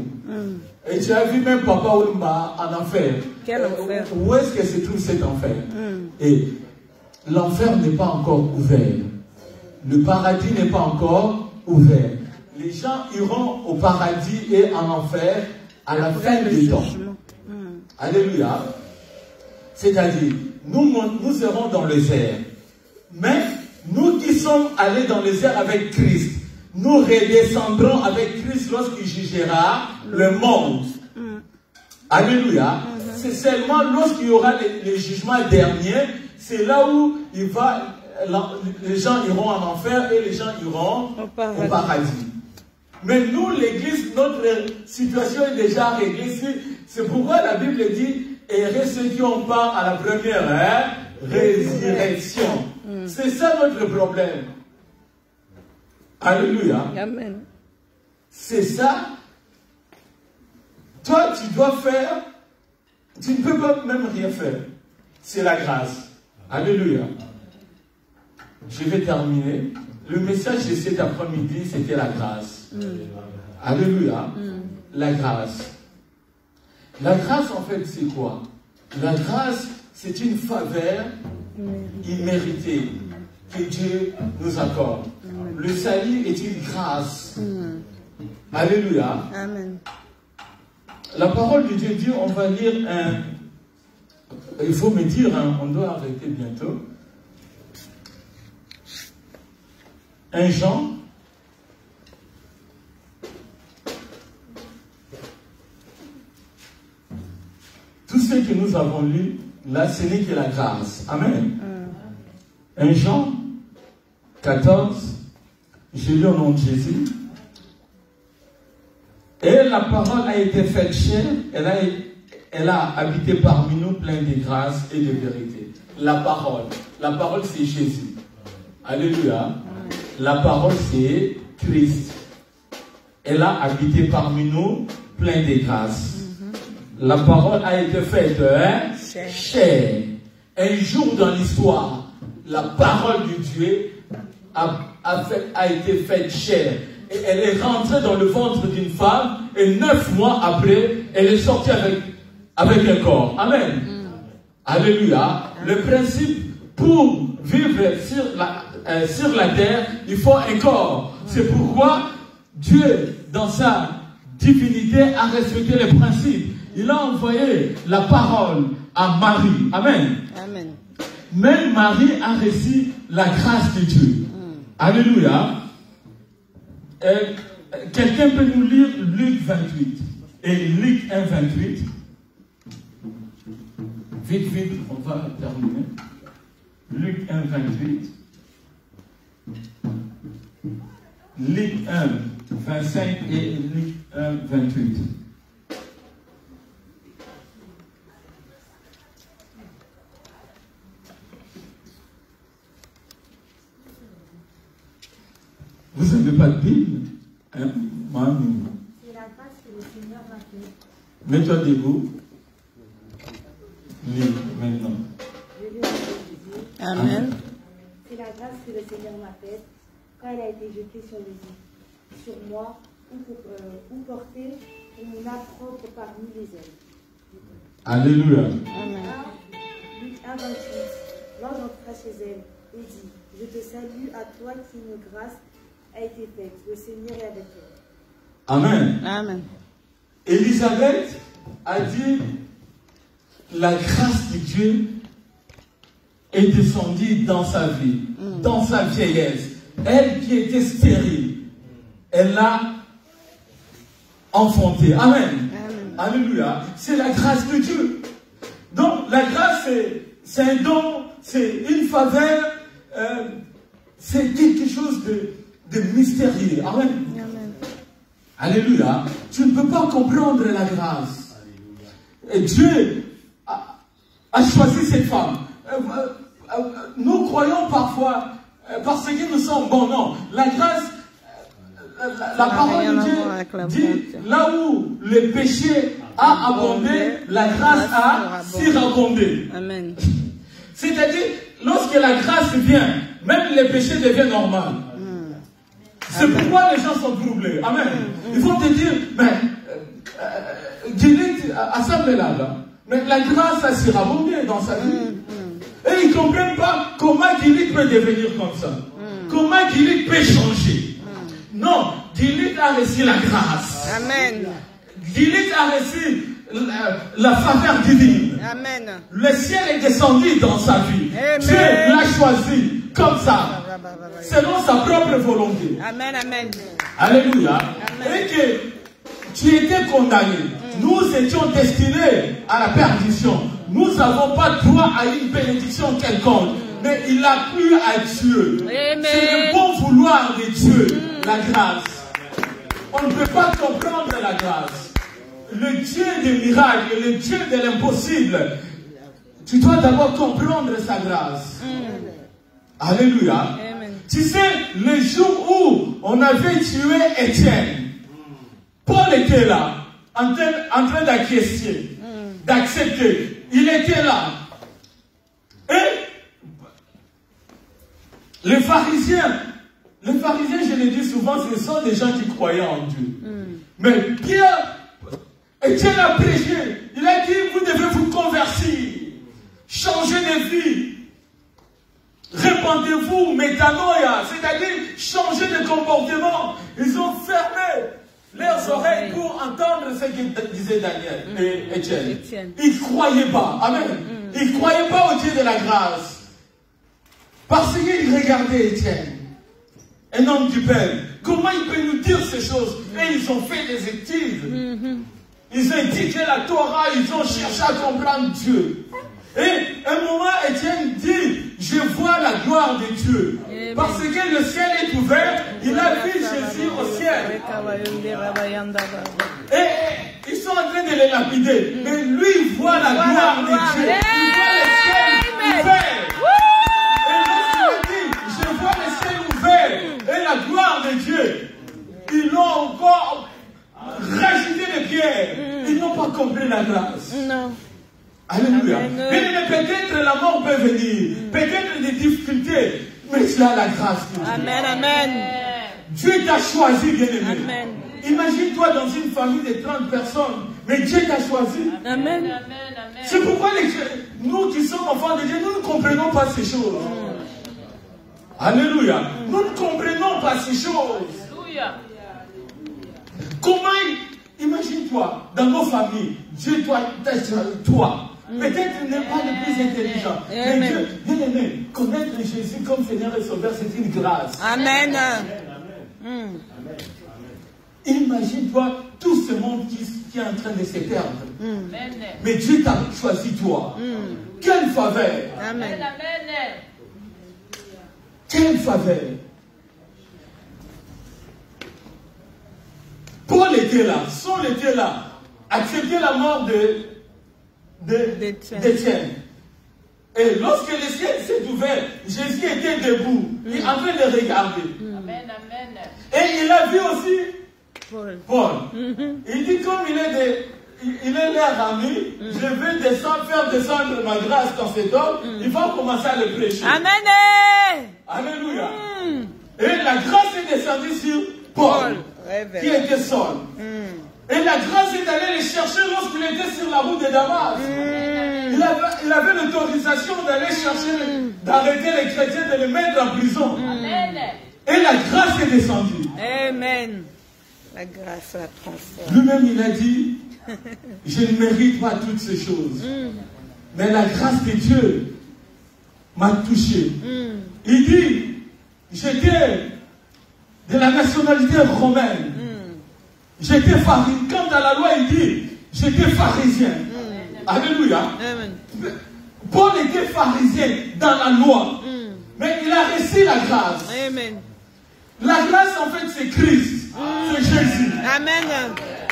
[SPEAKER 1] Et tu as vu même Papa Oumba en enfer. Quel enfer? Où est-ce que se trouve cet enfer? Et l'enfer n'est pas encore ouvert. Le paradis n'est pas encore ouvert. Les gens iront au paradis et en enfer à la fin des temps. Alléluia. C'est-à-dire, nous serons dans les airs. Mais nous qui sommes allés dans les airs avec Christ, nous redescendrons avec Christ lorsqu'il jugera le monde. Alléluia. C'est seulement lorsqu'il y aura les jugements derniers, c'est là où les gens iront en enfer et les gens iront au paradis. Mais nous, l'Église, notre situation est déjà réglée. C'est pourquoi la Bible dit, errez ceux qui ont part à la première résurrection. C'est ça notre problème. Alléluia. Amen. C'est ça. Toi, tu dois faire. Tu ne peux pas même rien faire. C'est la grâce. Alléluia. Je vais terminer. Le message de cet après-midi, c'était la grâce. Alléluia. La grâce. La grâce, en fait, c'est quoi? La grâce, c'est une faveur imméritée que Dieu nous accorde. Le salut est une grâce. Alléluia.
[SPEAKER 2] Amen.
[SPEAKER 1] La parole de Dieu dit, on va lire un... Il faut me dire, hein, on doit arrêter bientôt. 1 Jean. Tout ce que nous avons lu, là, ce n'est que la grâce. Amen. 1 Jean 14, j'ai lu au nom de Jésus. Et la parole a été faite chair, elle a habité parmi nous plein de grâce et de vérité. La parole c'est Jésus. Alléluia. La parole c'est Christ. Elle a habité parmi nous plein de grâce. La parole a été faite chair. Un jour dans l'histoire, la parole de Dieu a été faite chair. Et elle est rentrée dans le ventre d'une femme et 9 mois après, elle est sortie avec un corps. Amen. Alléluia. Le principe pour vivre sur la terre, il faut un corps. C'est pourquoi Dieu, dans sa divinité, a respecté les principes. Il a envoyé la parole à Marie. Amen.
[SPEAKER 2] Amen.
[SPEAKER 1] Même Marie a reçu la grâce de Dieu. Alléluia. Quelqu'un peut nous lire Luc 28 et Luc 1, 28. Vite, on va terminer. Luc 1, 28. Luc 1, 25 et Luc 1, 28. Vous n'avez pas de Bible? Hein?
[SPEAKER 3] C'est la grâce que le Seigneur m'a faite.
[SPEAKER 1] Mets-toi debout. Lis maintenant.
[SPEAKER 3] Je lis au nom de Jésus.
[SPEAKER 2] Amen.
[SPEAKER 3] C'est la grâce que le Seigneur m'a faite quand elle a été jetée sur les îles, sur moi, ou portée pour mon âme propre parmi les ailes.
[SPEAKER 1] Alléluia.
[SPEAKER 2] Amen.
[SPEAKER 3] Luc 1, 28. L'ange entra chez elle et dit, je te salue à toi qui une grâce a été faite. Le Seigneur est avec toi.
[SPEAKER 1] Amen.
[SPEAKER 2] Amen.
[SPEAKER 1] Élisabeth a dit, la grâce de Dieu est descendue dans sa vie, dans sa vieillesse. Elle qui était stérile, elle l'a enfanté. Amen.
[SPEAKER 2] Amen.
[SPEAKER 1] Alléluia. C'est la grâce de Dieu. Donc la grâce, c'est un don, c'est une faveur, c'est quelque chose de mystérieux. Amen.
[SPEAKER 2] Amen.
[SPEAKER 1] Alléluia. Tu ne peux pas comprendre la grâce. Et Dieu a choisi cette femme. Nous croyons parfois, parce que nous sommes bons. Non, la grâce, la parole de Dieu dit, là où le péché a abondé, la grâce a surabondé.
[SPEAKER 2] Amen.
[SPEAKER 1] C'est-à-dire, lorsque la grâce vient, même les péchés deviennent normaux. C'est pourquoi les gens sont troublés. Amen. Ils vont te dire, mais Gilead assemble là. Mais la grâce a surabondé dans sa vie. Et ils ne comprennent pas comment Gilead peut devenir comme ça. Comment Gilead peut changer. Non, Gilead a reçu la grâce.
[SPEAKER 2] Amen.
[SPEAKER 1] Gilead a reçu la faveur divine.
[SPEAKER 2] Amen.
[SPEAKER 1] Le ciel est descendu dans sa vie.
[SPEAKER 2] Amen.
[SPEAKER 1] Dieu l'a choisi comme ça, selon sa propre volonté.
[SPEAKER 2] Amen, amen.
[SPEAKER 1] Alléluia.
[SPEAKER 2] Amen.
[SPEAKER 1] Et que tu étais condamné. Nous étions destinés à la perdition. Nous n'avons pas droit à une bénédiction quelconque. Mais il a plu à Dieu.
[SPEAKER 2] Amen.
[SPEAKER 1] C'est le bon vouloir de Dieu, la grâce. On ne peut pas comprendre la grâce. Le Dieu des miracles, le Dieu de l'impossible. Tu dois d'abord comprendre sa grâce. Alléluia.
[SPEAKER 2] Amen.
[SPEAKER 1] Tu sais, le jour où on avait tué Étienne, Paul était là, en train d'acquiescer, d'accepter. Il était là. Et les pharisiens, je le dis souvent, ce sont des gens qui croyaient en Dieu. Mais Pierre, Étienne a prêché. Il a dit, vous devez vous convertir. Changer défie. Répandez-vous, métanoïa, c'est-à-dire changer de comportement. Ils ont fermé leurs oreilles pour entendre ce que disait Daniel et Étienne. Ils ne croyaient pas. Amen. Ils ne croyaient pas au Dieu de la grâce. Parce qu'ils regardaient Étienne, un homme du peuple. Comment il peut nous dire ces choses? Et ils ont fait des études. Ils ont étudié la Torah, ils ont cherché à comprendre Dieu. Et un moment, Étienne dit, je vois la gloire de Dieu. Parce que le ciel est ouvert, il a vu Jésus au ciel. Et ils sont en train de les lapider. Mais lui, il voit la gloire de Dieu. Il voit le ciel ouvert. Et lorsqu'il dit, je vois le ciel ouvert et la gloire de Dieu, ils l'ont encore rajouté les pierres. Ils n'ont pas compris la grâce.
[SPEAKER 2] Non.
[SPEAKER 1] Alléluia. Mais peut-être la mort peut venir. Peut-être des difficultés. Mais tu as la grâce.
[SPEAKER 2] Amen, amen.
[SPEAKER 1] Dieu t'a choisi, bien-aimé.
[SPEAKER 2] Amen.
[SPEAKER 1] Imagine-toi dans une famille de 30 personnes. Mais Dieu t'a choisi.
[SPEAKER 2] Amen.
[SPEAKER 1] C'est pourquoi nous qui sommes enfants de Dieu, nous ne comprenons pas ces choses. Alléluia. Nous ne comprenons pas ces choses. Comment, imagine-toi, dans nos familles, Dieu t'a choisi, toi. Peut-être il n'est pas le plus intelligent. Mais Dieu, bien aimé, connaître Jésus comme Seigneur et Sauveur, c'est une grâce.
[SPEAKER 2] Amen.
[SPEAKER 1] Imagine-toi tout ce monde qui est en train de se perdre. Mais Dieu t'a choisi toi. Quelle faveur.
[SPEAKER 2] Amen.
[SPEAKER 1] Quelle faveur. Paul était là, Saul était là, acceptait la mort d'Étienne. Et lorsque le ciel s'est ouvert, Jésus était debout, il est en train de regarder. Et il a vu aussi Paul. Il dit, comme il est leur ami, je vais faire descendre ma grâce dans cet homme, il va commencer à le prêcher.
[SPEAKER 2] Amen.
[SPEAKER 1] Alléluia. Et la grâce est descendue sur Paul, qui était seul. Et la grâce est allée le chercher lorsqu'il était sur la route de Damas. Il avait l'autorisation d'aller chercher, d'arrêter les chrétiens, de les mettre en prison. Et la grâce est descendue.
[SPEAKER 2] Amen. La grâce la transforme.
[SPEAKER 1] Lui-même, il a dit, je ne mérite pas toutes ces choses. Mais la grâce de Dieu m'a touché. Il dit, j'étais de la nationalité romaine. J'étais pharisien. Quant à la loi, il dit, j'étais pharisien. Alléluia. Paul était pharisien dans la loi. Mais il a reçu la grâce.
[SPEAKER 2] Amen.
[SPEAKER 1] La grâce, en fait, c'est Christ. C'est Jésus.
[SPEAKER 2] Amen.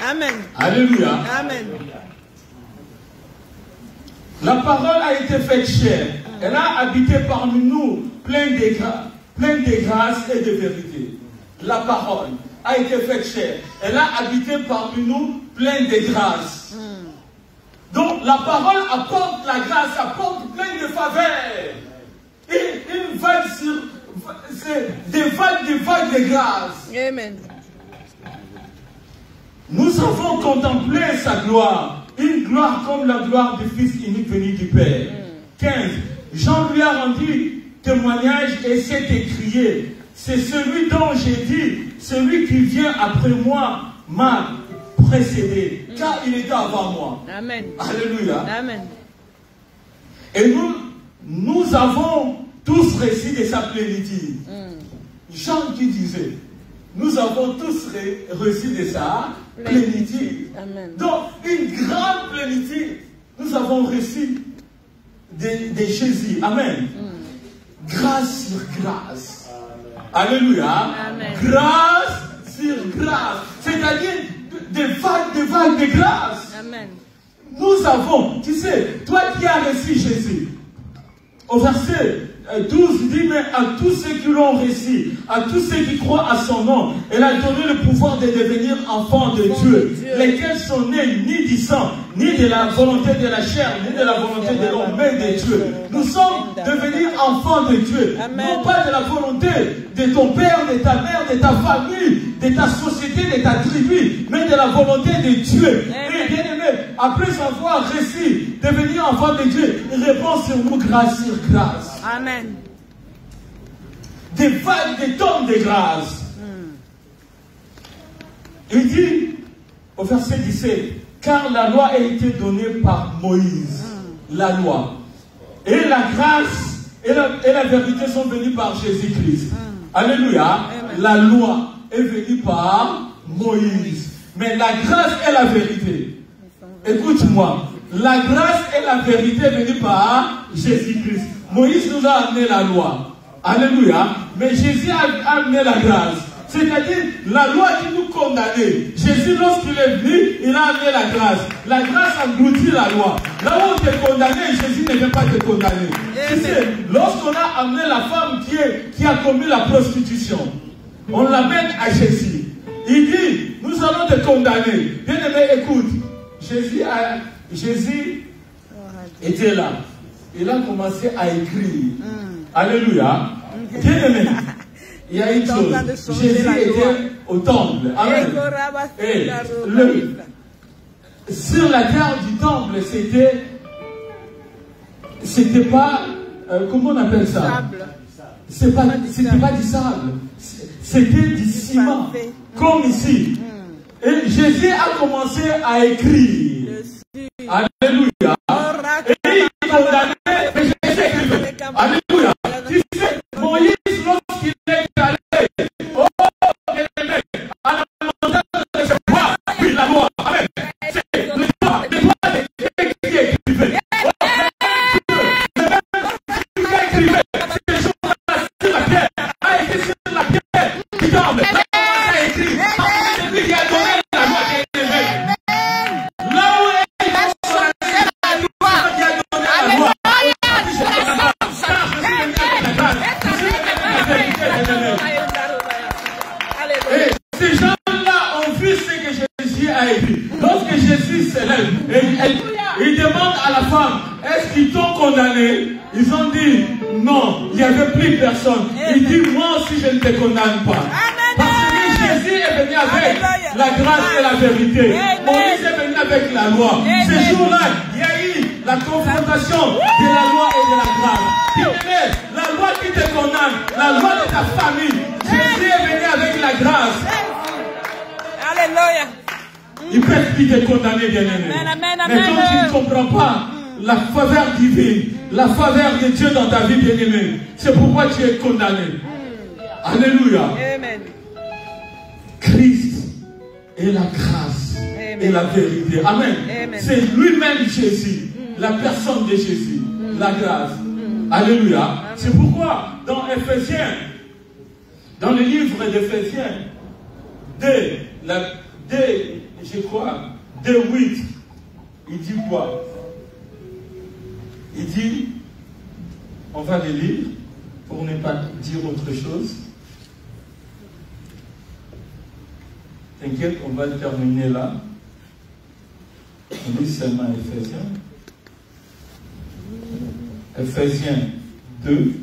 [SPEAKER 2] Amen.
[SPEAKER 1] Alléluia.
[SPEAKER 2] Amen.
[SPEAKER 1] La parole a été faite chair. Elle a habité parmi nous, pleine de grâce et de vérité. La parole a été faite chair. Elle a habité parmi nous, pleine de grâce. Donc la parole apporte la grâce, apporte plein de faveurs. Et une vague c'est des vagues de grâce.
[SPEAKER 2] Amen.
[SPEAKER 1] Nous avons contemplé sa gloire. Une gloire comme la gloire du Fils unique venu du Père. 15. Jean lui a rendu témoignage et s'est écrié. C'est celui dont j'ai dit, celui qui vient après moi m'a précédé, car il était avant moi.
[SPEAKER 2] Amen.
[SPEAKER 1] Alléluia.
[SPEAKER 2] Amen.
[SPEAKER 1] Et nous avons tous reçu de sa plénitude. Jean qui disait, nous avons tous reçu de sa plénitude.
[SPEAKER 2] Amen.
[SPEAKER 1] Donc, une grande plénitude, nous avons reçu de Jésus. Amen. Grâce sur grâce. Alléluia.
[SPEAKER 2] Amen.
[SPEAKER 1] Grâce sur grâce. C'est-à-dire des vagues de grâce.
[SPEAKER 2] Amen.
[SPEAKER 1] Nous avons, tu sais, toi qui as reçu Jésus, au verset 12, il dit, mais à tous ceux qui l'ont reçu, à tous ceux qui croient à son nom, elle a donné le pouvoir de devenir enfants de Dieu, lesquels sont nés ni du sang, ni de la volonté de la chair, ni de la volonté de l'homme, mais de Dieu. Nous sommes devenus enfants de Dieu, non pas de la volonté de ton père, de ta mère, de ta famille, de ta société, de ta tribu, mais de la volonté de Dieu. Et bien aimé, après avoir réussi de devenir enfant de Dieu, il répond sur nous grâce sur grâce.
[SPEAKER 2] Amen.
[SPEAKER 1] Des vagues, des tonnes de grâce. Il dit au verset 17, car la loi a été donnée par Moïse, la loi. Et la grâce et la vérité sont venues par Jésus-Christ. Alléluia. La loi est venue par Moïse. Mais la grâce et la vérité. Écoute-moi. La grâce et la vérité est venue par Jésus-Christ. Moïse nous a amené la loi. Alléluia. Mais Jésus a amené la grâce. C'est-à-dire, la loi qui nous condamnait. Jésus, lorsqu'il est venu, il a amené la grâce. La grâce engloutit la loi. Là où on t'est condamné, Jésus ne vient pas te condamner. Tu sais, lorsqu'on a amené la femme qui a commis la prostitution, on l'amène à Jésus. Il dit, nous allons te condamner. Bien aimé, écoute. Jésus était là. Il a commencé à écrire. Alléluia. Bien aimé. Il y a une chose. Jésus était au temple. Amen. Et sur la terre du temple, c'était pas, comment on appelle ça? C'était pas du sable. C'était du ciment. Comme ici. Et Jésus a commencé à écrire. Alléluia. Et il condamnait, mais Jésus écrivait. Alléluia. Tu sais, Moïse, lorsqu'il est allé, à la montagne de Jéhovah, puis la loi. Amen. C'est le droit qui écrivait. Sur la terre, a été sur la terre, qui tombe. A écrit. C'est lui qui a donné la loi qui est élevée. Là où est la loi, qui a donné la loi. Et ces gens-là ont vu ce que Jésus a écrit. Lorsque Jésus s'élève, il demande à la femme, est-ce qu'ils t'ont condamné? Ils ont dit, non, il n'y avait plus personne. Il dit, moi aussi je ne te condamne pas. Parce que Jésus est venu avec la grâce et la vérité. Moïse est venu avec la loi. Ce jour-là, il y a eu la confrontation de la loi et de la grâce. La loi qui te condamne, la loi de ta famille. Jésus est venu avec la grâce.
[SPEAKER 2] Alléluia.
[SPEAKER 1] Il peut plus te condamner, bien-aimé. Mais quand tu ne comprends pas la faveur divine, la faveur de Dieu dans ta vie, bien-aimé, c'est pourquoi tu es condamné. Alléluia.
[SPEAKER 2] Amen.
[SPEAKER 1] Christ est la grâce et la vérité. Amen. C'est lui-même Jésus, la personne de Jésus, la grâce. Alléluia. C'est pourquoi dans Éphésiens, dans le livre d'Éphésiens, je crois, 2:8, il dit quoi? Il dit, on va le lire pour ne pas dire autre chose. T'inquiète, on va le terminer là. On lit seulement Éphésiens. Éphésiens 2,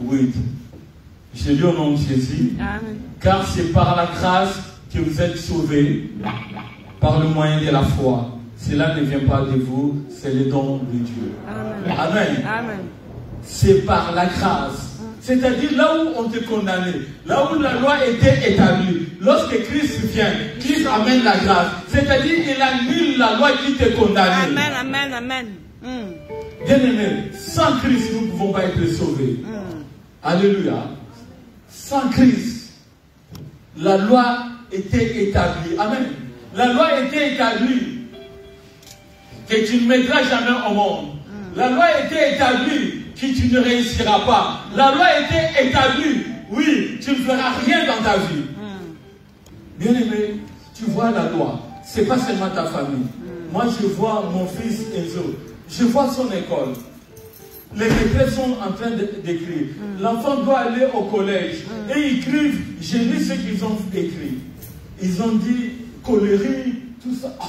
[SPEAKER 1] 8. Je lis au nom de Jésus. Amen. Car c'est par la grâce que vous êtes sauvés, par le moyen de la foi. Cela ne vient pas de vous, c'est le don de Dieu. Amen. Amen. Amen. C'est par la grâce. C'est-à-dire là où on te condamnait, là où la loi était établie, lorsque Christ vient, Christ amène la grâce. C'est-à-dire il annule la loi qui te condamnait. Amen, amen, amen. Bien aimé, sans Christ, nous ne pouvons pas être sauvés. Alléluia. Sans Christ, la loi était établie. Amen. La loi était établie que tu ne mettras jamais au monde. La loi était établie que tu ne réussiras pas. La loi était établie, oui, tu ne feras rien dans ta vie. Bien aimé, tu vois la loi. Ce n'est pas seulement ta famille. Moi, je vois mon fils Enzo. Je vois son école. Les maîtresses sont en train d'écrire. L'enfant doit aller au collège. Et ils écrivent, j'ai lu ce qu'ils ont écrit. Ils ont dit cholérie, tout ça. Oh.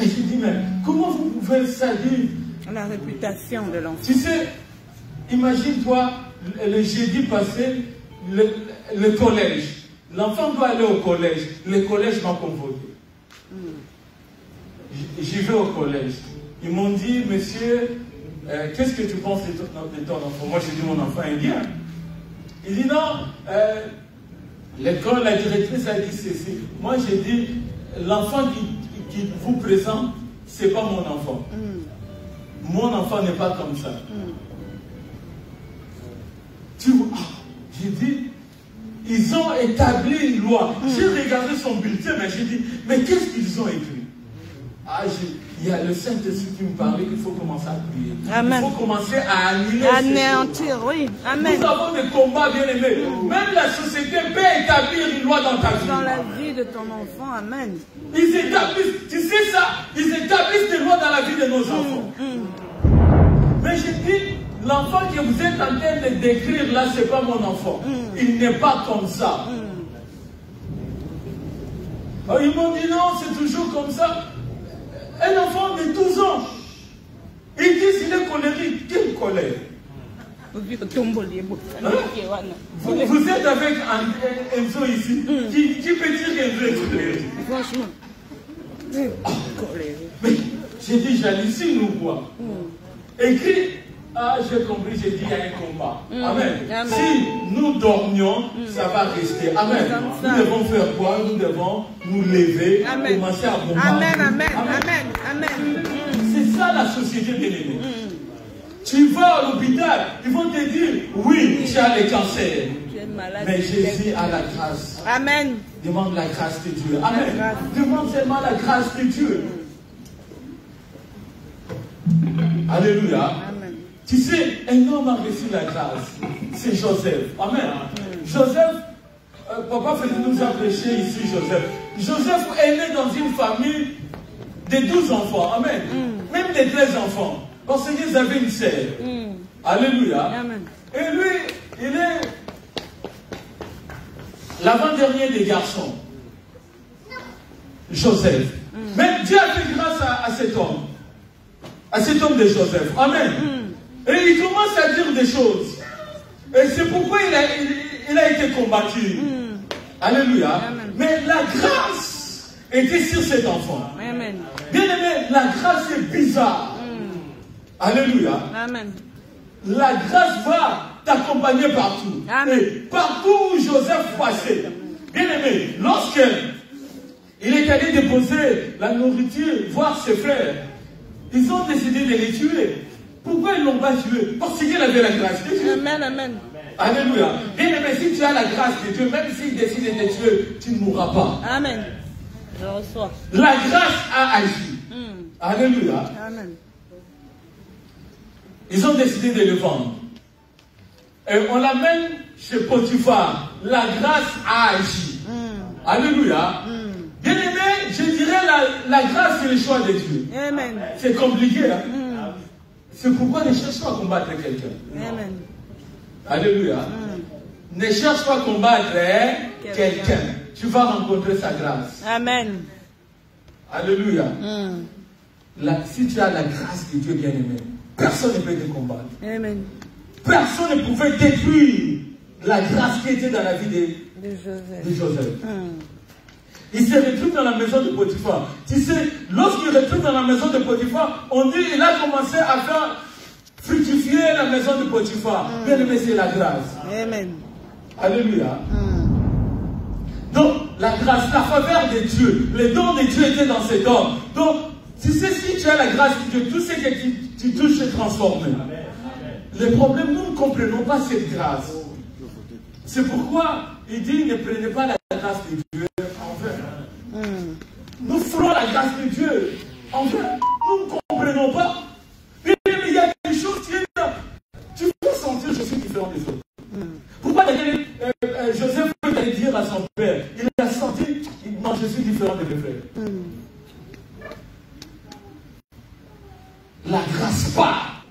[SPEAKER 1] Et je dis, mais comment vous pouvez salir
[SPEAKER 2] la réputation de l'enfant?
[SPEAKER 1] Tu sais, imagine-toi, le jeudi passé, le collège. L'enfant doit aller au collège. Le collège m'a convoqué. J'y vais au collège. Ils m'ont dit, monsieur, qu'est-ce que tu penses de ton enfant? Moi, j'ai dit, mon enfant est bien. Il dit, non, l'école, la directrice a dit ceci. Moi, j'ai dit, l'enfant qui vous présente, ce n'est pas mon enfant. Mon enfant n'est pas comme ça. Tu vois, j'ai dit, ils ont établi une loi. J'ai regardé son bulletin, mais j'ai dit, mais qu'est-ce qu'ils ont écrit? Il y a le Saint-Esprit qui me parlait qu'il faut commencer à prier.
[SPEAKER 2] Amen.
[SPEAKER 1] Il faut commencer à annuler.
[SPEAKER 2] Anéantir, oui. Amen.
[SPEAKER 1] Nous avons des combats, bien aimés. Même la société peut établir une loi dans ta vie.
[SPEAKER 2] Dans la vie de ton enfant, amen.
[SPEAKER 1] Ils établissent, tu sais ça, ils établissent des lois dans la vie de nos enfants. Mais j'ai dit, l'enfant que vous êtes en train de décrire là, c'est pas mon enfant. Il n'est pas comme ça. Alors, ils m'ont dit non, c'est toujours comme ça. Un enfant de 12 ans, ils disent qu'il est colérique. Quelle colère? Vous êtes avec Enzo ici. Qui peut dire qu'Enzo est colérique?
[SPEAKER 2] Franchement.
[SPEAKER 1] Mais j'ai dit, j'hallucine ou quoi? Écrit, j'ai compris, j'ai dit, il y a un combat. Amen.
[SPEAKER 2] Amen.
[SPEAKER 1] Si nous dormions, ça va rester. Amen. Nous devons faire quoi? Nous devons nous lever,
[SPEAKER 2] amen.
[SPEAKER 1] Commencer à bombarder.
[SPEAKER 2] Amen, amen, amen, amen.
[SPEAKER 1] C'est ça la société bien-aimée. Tu vas à l'hôpital, ils vont te dire, oui, tu as le cancer. Mais Jésus a la grâce.
[SPEAKER 2] Amen.
[SPEAKER 1] Demande la grâce de Dieu. Amen. Demande seulement la grâce de Dieu. Alléluia.
[SPEAKER 2] Amen.
[SPEAKER 1] Tu sais, un homme a reçu la grâce. C'est Joseph. Amen. Joseph, papa Félix nous a prêché ici, Joseph. Joseph est né dans une famille de 12 enfants. Amen. Même de 13 enfants. Parce qu'ils avaient une sœur. Alléluia.
[SPEAKER 2] Amen.
[SPEAKER 1] Et lui, il est l'avant-dernier des garçons. Joseph. Mais Dieu a fait grâce à cet homme. À cet homme de Joseph. Amen. Et il commence à dire des choses. Et c'est pourquoi il a été combattu. Alléluia.
[SPEAKER 2] Amen.
[SPEAKER 1] Mais la grâce était sur cet enfant.
[SPEAKER 2] Amen.
[SPEAKER 1] Bien aimé, la grâce est bizarre. Alléluia.
[SPEAKER 2] Amen.
[SPEAKER 1] La grâce va t'accompagner partout.
[SPEAKER 2] Amen.
[SPEAKER 1] Et partout où Joseph passait. Bien aimé, lorsqu'il est allé déposer la nourriture, voir ses frères, ils ont décidé de les tuer. Pourquoi ils ne l'ont pas tué? Parce qu'il avait la grâce de Dieu.
[SPEAKER 2] Amen, amen.
[SPEAKER 1] Alléluia. Bien aimé, si tu as la grâce de Dieu, même s'il décide de te tuer, tu ne mourras pas.
[SPEAKER 2] Amen. Je reçois.
[SPEAKER 1] La grâce a agi. Alléluia.
[SPEAKER 2] Amen.
[SPEAKER 1] Ils ont décidé de le vendre. Et on l'amène chez Potiphar. La grâce a agi. Alléluia. Bien aimé, je dirais la grâce c'est le choix de Dieu.
[SPEAKER 2] Amen.
[SPEAKER 1] C'est compliqué. Hein? C'est pourquoi ne cherche pas à combattre quelqu'un.
[SPEAKER 2] Amen.
[SPEAKER 1] Alléluia. Ne cherche pas à combattre quelqu'un. Tu vas rencontrer sa grâce.
[SPEAKER 2] Amen.
[SPEAKER 1] Alléluia. Si tu as la grâce de Dieu bien-aimé, personne ne peut te combattre.
[SPEAKER 2] Amen.
[SPEAKER 1] Personne ne pouvait détruire la grâce qui était dans la vie de Joseph. Il se retrouve dans la maison de Potiphar. Tu sais, lorsqu'il retrouve dans la maison de Potiphar, on dit qu'il a commencé à faire fructifier la maison de Potiphar. Bien aimé, c'est la grâce.
[SPEAKER 2] Amen.
[SPEAKER 1] Alléluia. Donc, la grâce, la faveur de Dieu, les dons de Dieu étaient dans cet homme. Donc, tu sais, si tu as la grâce de Dieu, tout ce que tu touches est transformé. Le problème, nous ne comprenons pas cette grâce. C'est pourquoi il dit, ne prenez pas la grâce de Dieu en vain. Nous ferons la grâce de Dieu en vain. Nous ne comprenons pas. Mais il y a des choses qui sont là. Tu peux sentir, je suis différent des autres. Pourquoi Joseph peut aller dire à son père, il a senti, non, je suis différent de mes frères. La grâce part.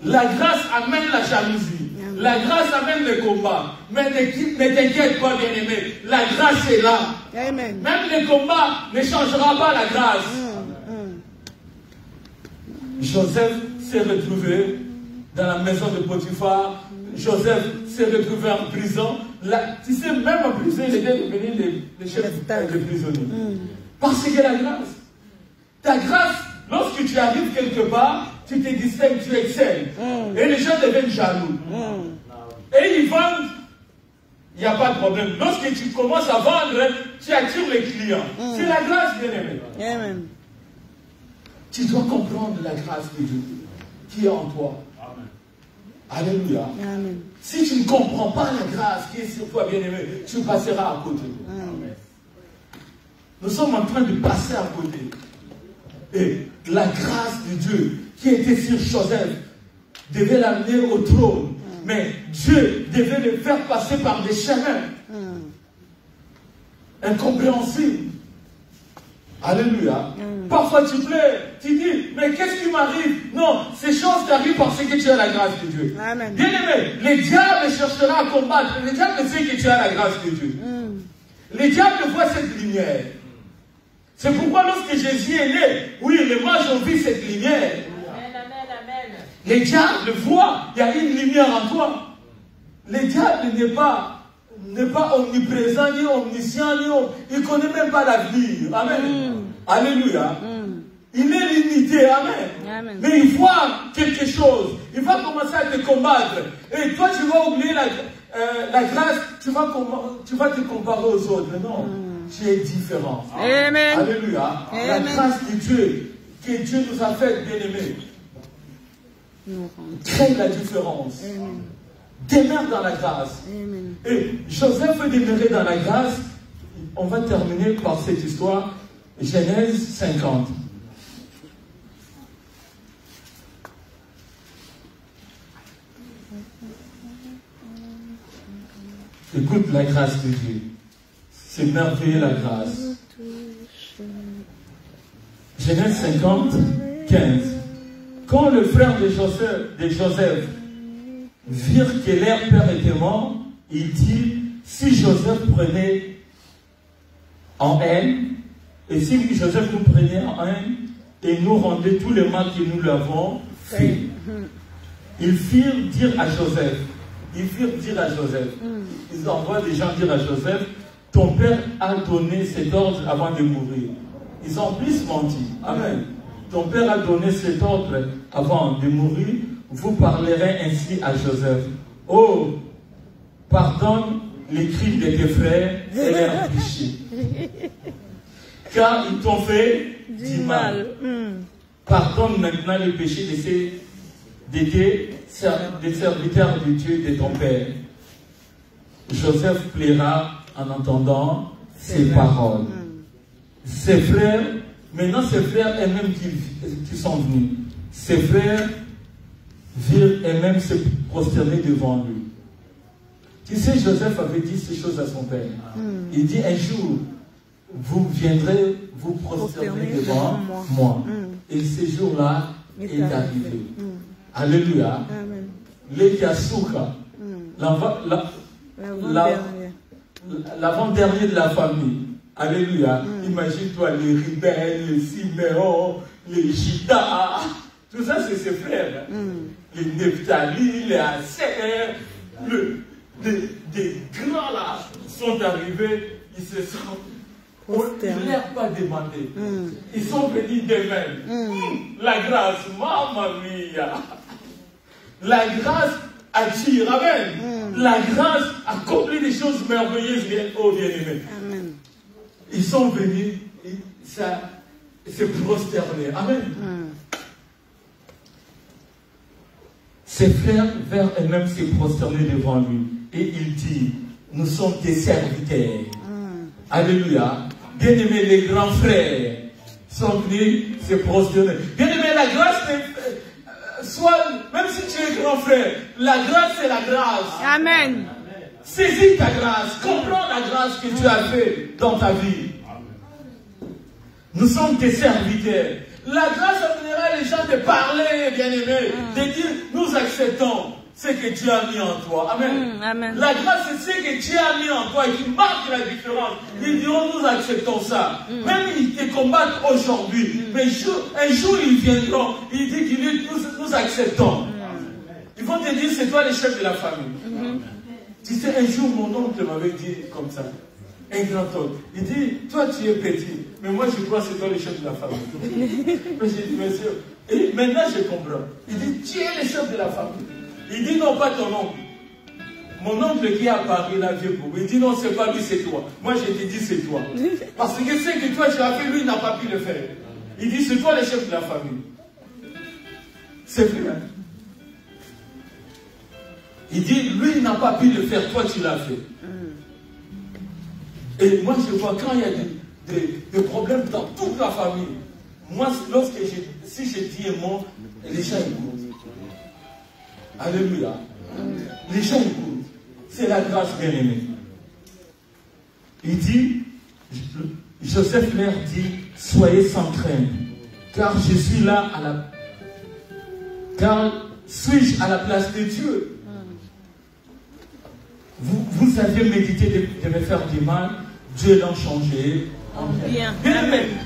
[SPEAKER 1] La grâce amène la jalousie. La grâce amène le combat. Mais ne t'inquiète pas, bien-aimé. La grâce est là.
[SPEAKER 2] Amen.
[SPEAKER 1] Même le combat ne changera pas la grâce. Joseph s'est retrouvé dans la maison de Potiphar. Joseph s'est retrouvé en prison. Là, tu sais, même en prison, il était devenu le chef des prisonniers. Parce que la grâce. Ta grâce, lorsque tu arrives quelque part, tu te distingues, tu excelles. Et les gens deviennent jaloux. Et ils vendent, il n'y a pas de problème. Lorsque tu commences à vendre, tu attires les clients. C'est la grâce, bien-aimé.
[SPEAKER 2] Amen.
[SPEAKER 1] Tu dois comprendre la grâce de Dieu qui est en toi. Amen. Alléluia.
[SPEAKER 2] Amen.
[SPEAKER 1] Si tu ne comprends pas la grâce qui est sur toi, bien-aimé, tu passeras à côté. Amen. Nous sommes en train de passer à côté. Et la grâce de Dieu qui était sur Joseph devait l'amener au trône. Mais Dieu devait le faire passer par des chemins incompréhensibles. Alléluia. Parfois tu plais, tu dis, mais qu'est-ce qui m'arrive? Non, ces choses t'arrivent parce que tu as la grâce de Dieu.
[SPEAKER 2] Amen.
[SPEAKER 1] Bien aimé, le diable cherchera à combattre. Le diable sait que tu as la grâce de Dieu. Le diable voit cette lumière. C'est pourquoi lorsque Jésus est né, oui, les mages ont vu cette lumière. Le diable voit, il y a une lumière en toi. Le diable n'est pas omniprésent, ni omniscient, il ne connaît même pas l'avenir. Amen. Alléluia. Il est limité. Amen.
[SPEAKER 2] Amen.
[SPEAKER 1] Mais il voit quelque chose. Il va commencer à te combattre. Et toi, tu vas oublier la grâce. Tu vas te comparer aux autres. Non. Tu es différent.
[SPEAKER 2] Amen.
[SPEAKER 1] Alléluia.
[SPEAKER 2] Amen.
[SPEAKER 1] La grâce de Dieu, que Dieu nous a fait, bien-aimés, crée la différence.
[SPEAKER 2] Amen.
[SPEAKER 1] Demeure dans la grâce.
[SPEAKER 2] Amen.
[SPEAKER 1] Et Joseph demeurait dans la grâce. On va terminer par cette histoire. Genèse 50. Écoute la grâce de Dieu. C'est merveilleux la grâce. Genèse 50, 15. Quand le frère de Joseph virent que leur père était mort, il dit, si Joseph prenait en haine, et si Joseph nous prenait en haine, et nous rendait tout le mal que nous l'avons fait. Ils firent dire à Joseph, ils envoient des gens dire à Joseph, ton père a donné cet ordre avant de mourir. Ils ont plus menti. Amen. Ton père a donné cet ordre avant de mourir. Vous parlerez ainsi à Joseph. Oh, pardonne les crimes de tes frères et leurs péchés. Car ils t'ont fait du mal. Pardonne maintenant les péchés des serviteurs de Dieu de ton père. Joseph plaira en entendant ces paroles. Ses frères, maintenant ses frères eux-mêmes qui sont venus, ses frères virent eux-mêmes se prosterner devant lui. Tu sais, Joseph avait dit ces choses à son père. Il dit, un jour, vous viendrez vous prosterner devant moi. Et ce jour-là est arrivé. Alléluia. Les Yasuka, l'avant-dernier de la famille. Alléluia. Imagine-toi les Ribel, les Siméon, les Gita. Tout ça, c'est ses frères. Les Nephtali, les Aser, des grands là sont arrivés. Ils se sont. Ils ne leur pas demandé. Ils sont venus d'eux-mêmes. La grâce, mamma mia. La grâce attire. Amen. La grâce accomplit des choses merveilleuses, oh bien-aimés. Ils sont venus se prosterner. Amen. Ses frères vers eux-mêmes se prosterner devant lui. Et il dit, nous sommes tes serviteurs. Alléluia. Bien-aimés, les grands frères sont venus se prosterner. Bien-aimés, la grâce, même si tu es grand frère, la grâce c'est la grâce. Amen. Saisis ta grâce, comprends la grâce que tu as fait dans ta vie. Nous sommes tes serviteurs. La grâce amènera les gens de parler, bien-aimés, de dire, nous acceptons ce que Dieu a mis en toi. Amen. Amen. La grâce, c'est ce que Dieu a mis en toi et qui marque la différence. Ils diront, nous acceptons ça. Même ils te combattent aujourd'hui, mais un jour ils viendront, ils disent, nous acceptons. Ils vont te dire, c'est toi le chef de la famille. Tu sais, un jour, mon oncle m'avait dit comme ça, un grand oncle. Il dit, toi, tu es petit, mais moi, je crois que c'est toi le chef de la famille. J'ai dit, monsieur, et maintenant, je comprends. Il dit, tu es le chef de la famille. Il dit, non, pas ton oncle. Mon oncle qui est à Paris, là, vieux pour il dit, non, c'est pas lui, c'est toi. Moi, je te dis, c'est toi. Parce que c'est que toi, tu as fait, lui, il n'a pas pu le faire. Il dit, c'est toi le chef de la famille. C'est vrai, hein? Il dit, lui, il n'a pas pu le faire, toi, tu l'as fait. Et moi, je vois quand il y a des problèmes dans toute la famille. Moi, si je dis un mot, les gens écoutent. Alléluia. Les gens écoutent. C'est la grâce bien-aimée. Il dit, Joseph leur dit, soyez sans crainte, car je suis là car suis-je à la place de Dieu? Vous aviez médité de me faire du mal, Dieu l'a changé en bien. Bien,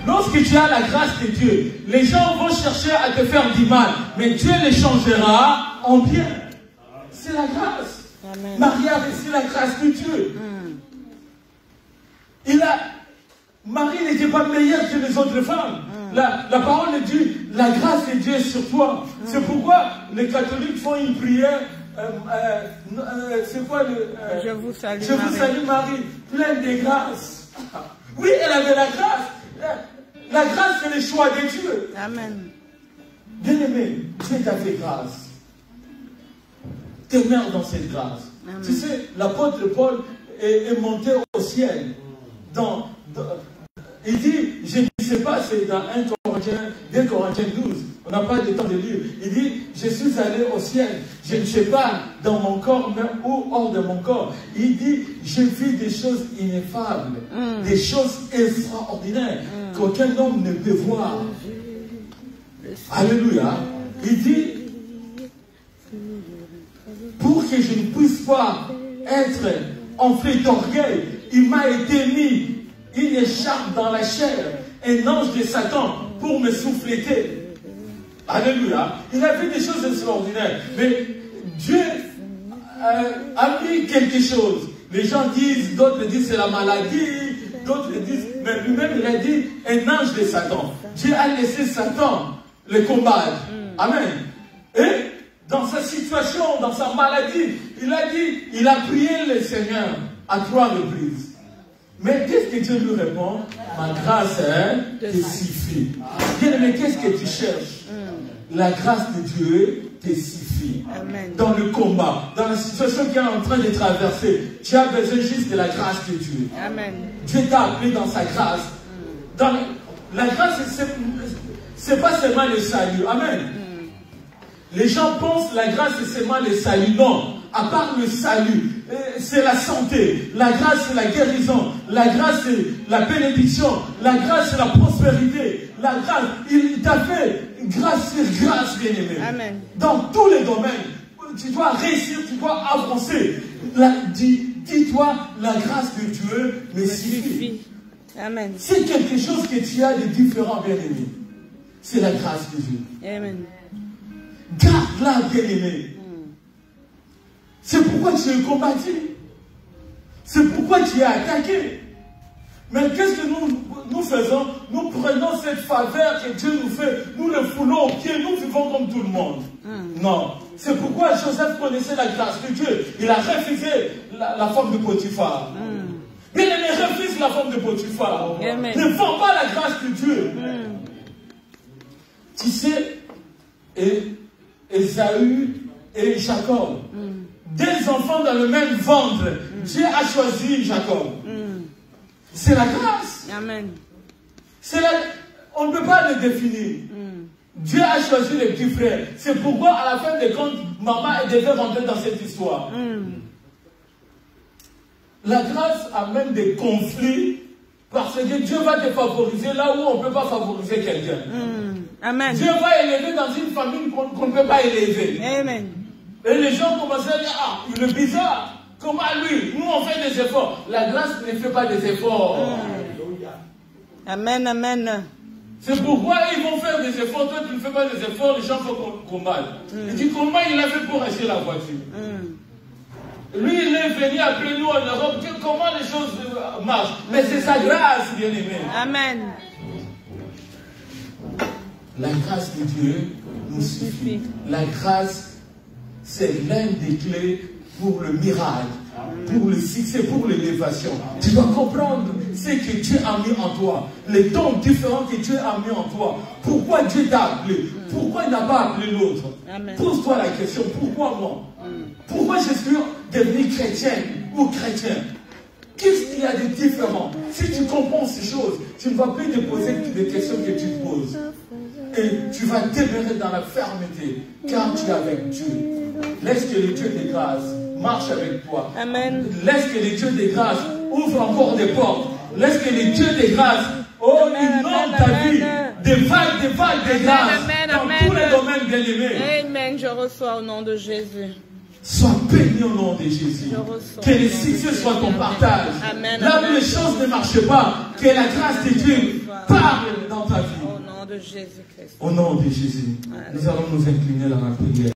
[SPEAKER 1] lorsque tu as la grâce de Dieu, les gens vont chercher à te faire du mal, mais Dieu les changera en bien. C'est la grâce. Amen. Marie a reçu la grâce de Dieu. Marie n'était pas meilleure que les autres femmes. La parole dit, la grâce de Dieu est sur toi. C'est pourquoi les catholiques font une prière. C'est quoi le...
[SPEAKER 2] je vous salue,
[SPEAKER 1] je vous salue Marie, pleine de grâce. Oui, elle avait la grâce. La grâce, c'est le choix de Dieu.
[SPEAKER 2] Amen.
[SPEAKER 1] Bien-aimé, Dieu t'a fait grâce. Demeure dans cette grâce. Amen. Tu sais, l'apôtre Paul est monté au ciel. Il dit, je ne sais pas, c'est dans 2 Corinthiens 12. On n'a pas de temps de lire. Il dit, je suis allé au ciel. Je ne sais pas dans mon corps même ou hors de mon corps. Il dit, j'ai vu des choses ineffables, des choses extraordinaires qu'aucun homme ne peut voir. Alléluia. Il dit, pour que je ne puisse pas être enflé d'orgueil, il m'a été mis une écharpe dans la chair, un ange de Satan pour me souffléter. Alléluia. Il a fait des choses extraordinaires. Mais Dieu a mis quelque chose. Les gens disent, d'autres disent c'est la maladie, d'autres disent, mais lui-même il a dit un ange de Satan. Dieu a laissé Satan le combattre. Amen. Et dans sa situation, dans sa maladie, il a dit, il a prié le Seigneur à 3 reprises. Mais qu'est-ce que Dieu lui répond? Ma grâce te suffit. Bien-aimé, qu'est-ce que tu cherches? La grâce de Dieu te suffit. Amen. Dans le combat, dans la situation qui est en train de traverser, tu as besoin juste de la grâce de Dieu. Amen. Dieu t'a appelé dans sa grâce. La grâce, c'est pas seulement le salut. Amen. Les gens pensent que la grâce c'est seulement le salut. Non, à part le salut, c'est la santé. La grâce c'est la guérison. La grâce c'est la bénédiction. La grâce c'est la prospérité. La grâce, il t'a fait grâce sur grâce, bien-aimé. Amen. Dans tous les domaines, tu dois réussir, tu dois avancer. Dis-toi, la grâce de Dieu me suffit. Amen. C'est quelque chose que tu as de différent, bien-aimé. C'est la grâce de Dieu. Amen. Garde-la, bien-aimé. C'est pourquoi tu es combattu. C'est pourquoi tu es attaqué. Mais qu'est-ce que nous faisons? Nous prenons cette faveur que Dieu nous fait, nous le foulons au pied, nous vivons comme tout le monde. Non. C'est pourquoi Joseph connaissait la grâce de Dieu. Il a refusé la femme de Potiphar. Bien-aimé, refuse la femme de Potiphar. Ne vends pas la grâce de Dieu. Tu sais, Ésaü et Jacob, 2 enfants dans le même ventre, Dieu a choisi Jacob. C'est la grâce. Amen. On ne peut pas le définir. Dieu a choisi les petits frères. C'est pourquoi à la fin des comptes, maman devait rentrer dans cette histoire. La grâce amène des conflits parce que Dieu va te favoriser là où on ne peut pas favoriser quelqu'un. Amen. Dieu va élever dans une famille qu'on ne peut pas élever. Amen. Et les gens commencent à dire, ah, il est bizarre. Comment lui? Nous on fait des efforts. La grâce ne fait pas des efforts. Amen, amen. C'est pourquoi ils vont faire des efforts. Toi tu ne fais pas des efforts, les gens vont combattre. Il dit comment il a fait pour acheter la voiture. Lui, il est venu après nous en Europe. Comment les choses marchent? Mais c'est sa grâce, bien-aimé.
[SPEAKER 2] Amen.
[SPEAKER 1] La grâce de Dieu nous suffit. La grâce, c'est l'un des clés pour le miracle, pour le succès, pour l'élévation. Tu dois comprendre ce que Dieu a mis en toi, les dons différents que Dieu a mis en toi. Pourquoi Dieu t'a appelé? Pourquoi il n'a pas appelé l'autre? Pose-toi la question, pourquoi moi? Pourquoi je suis devenu chrétienne ou chrétien? Qu'est-ce qu'il y a de différent? Si tu comprends ces choses, tu ne vas plus te poser des questions que tu te poses. Et tu vas demeurer dans la fermeté, car tu es avec Dieu. Laisse que le Dieu de grâce marche avec toi.
[SPEAKER 2] Amen.
[SPEAKER 1] Laisse que le Dieu de grâce ouvre encore des portes. Laisse que le Dieu de grâce, inonde ta vie. Des vagues de grâce. Dans tous les domaines, bien-aimés.
[SPEAKER 2] Amen. Je reçois au nom de Jésus.
[SPEAKER 1] Sois béni au nom de Jésus. Que le succès soit ton partage.
[SPEAKER 2] Amen.
[SPEAKER 1] Là où les choses ne marchent pas, que la grâce de Dieu parle dans ta vie.
[SPEAKER 2] Au nom de Jésus-Christ.
[SPEAKER 1] Au nom de Jésus. Nous allons nous incliner dans la prière.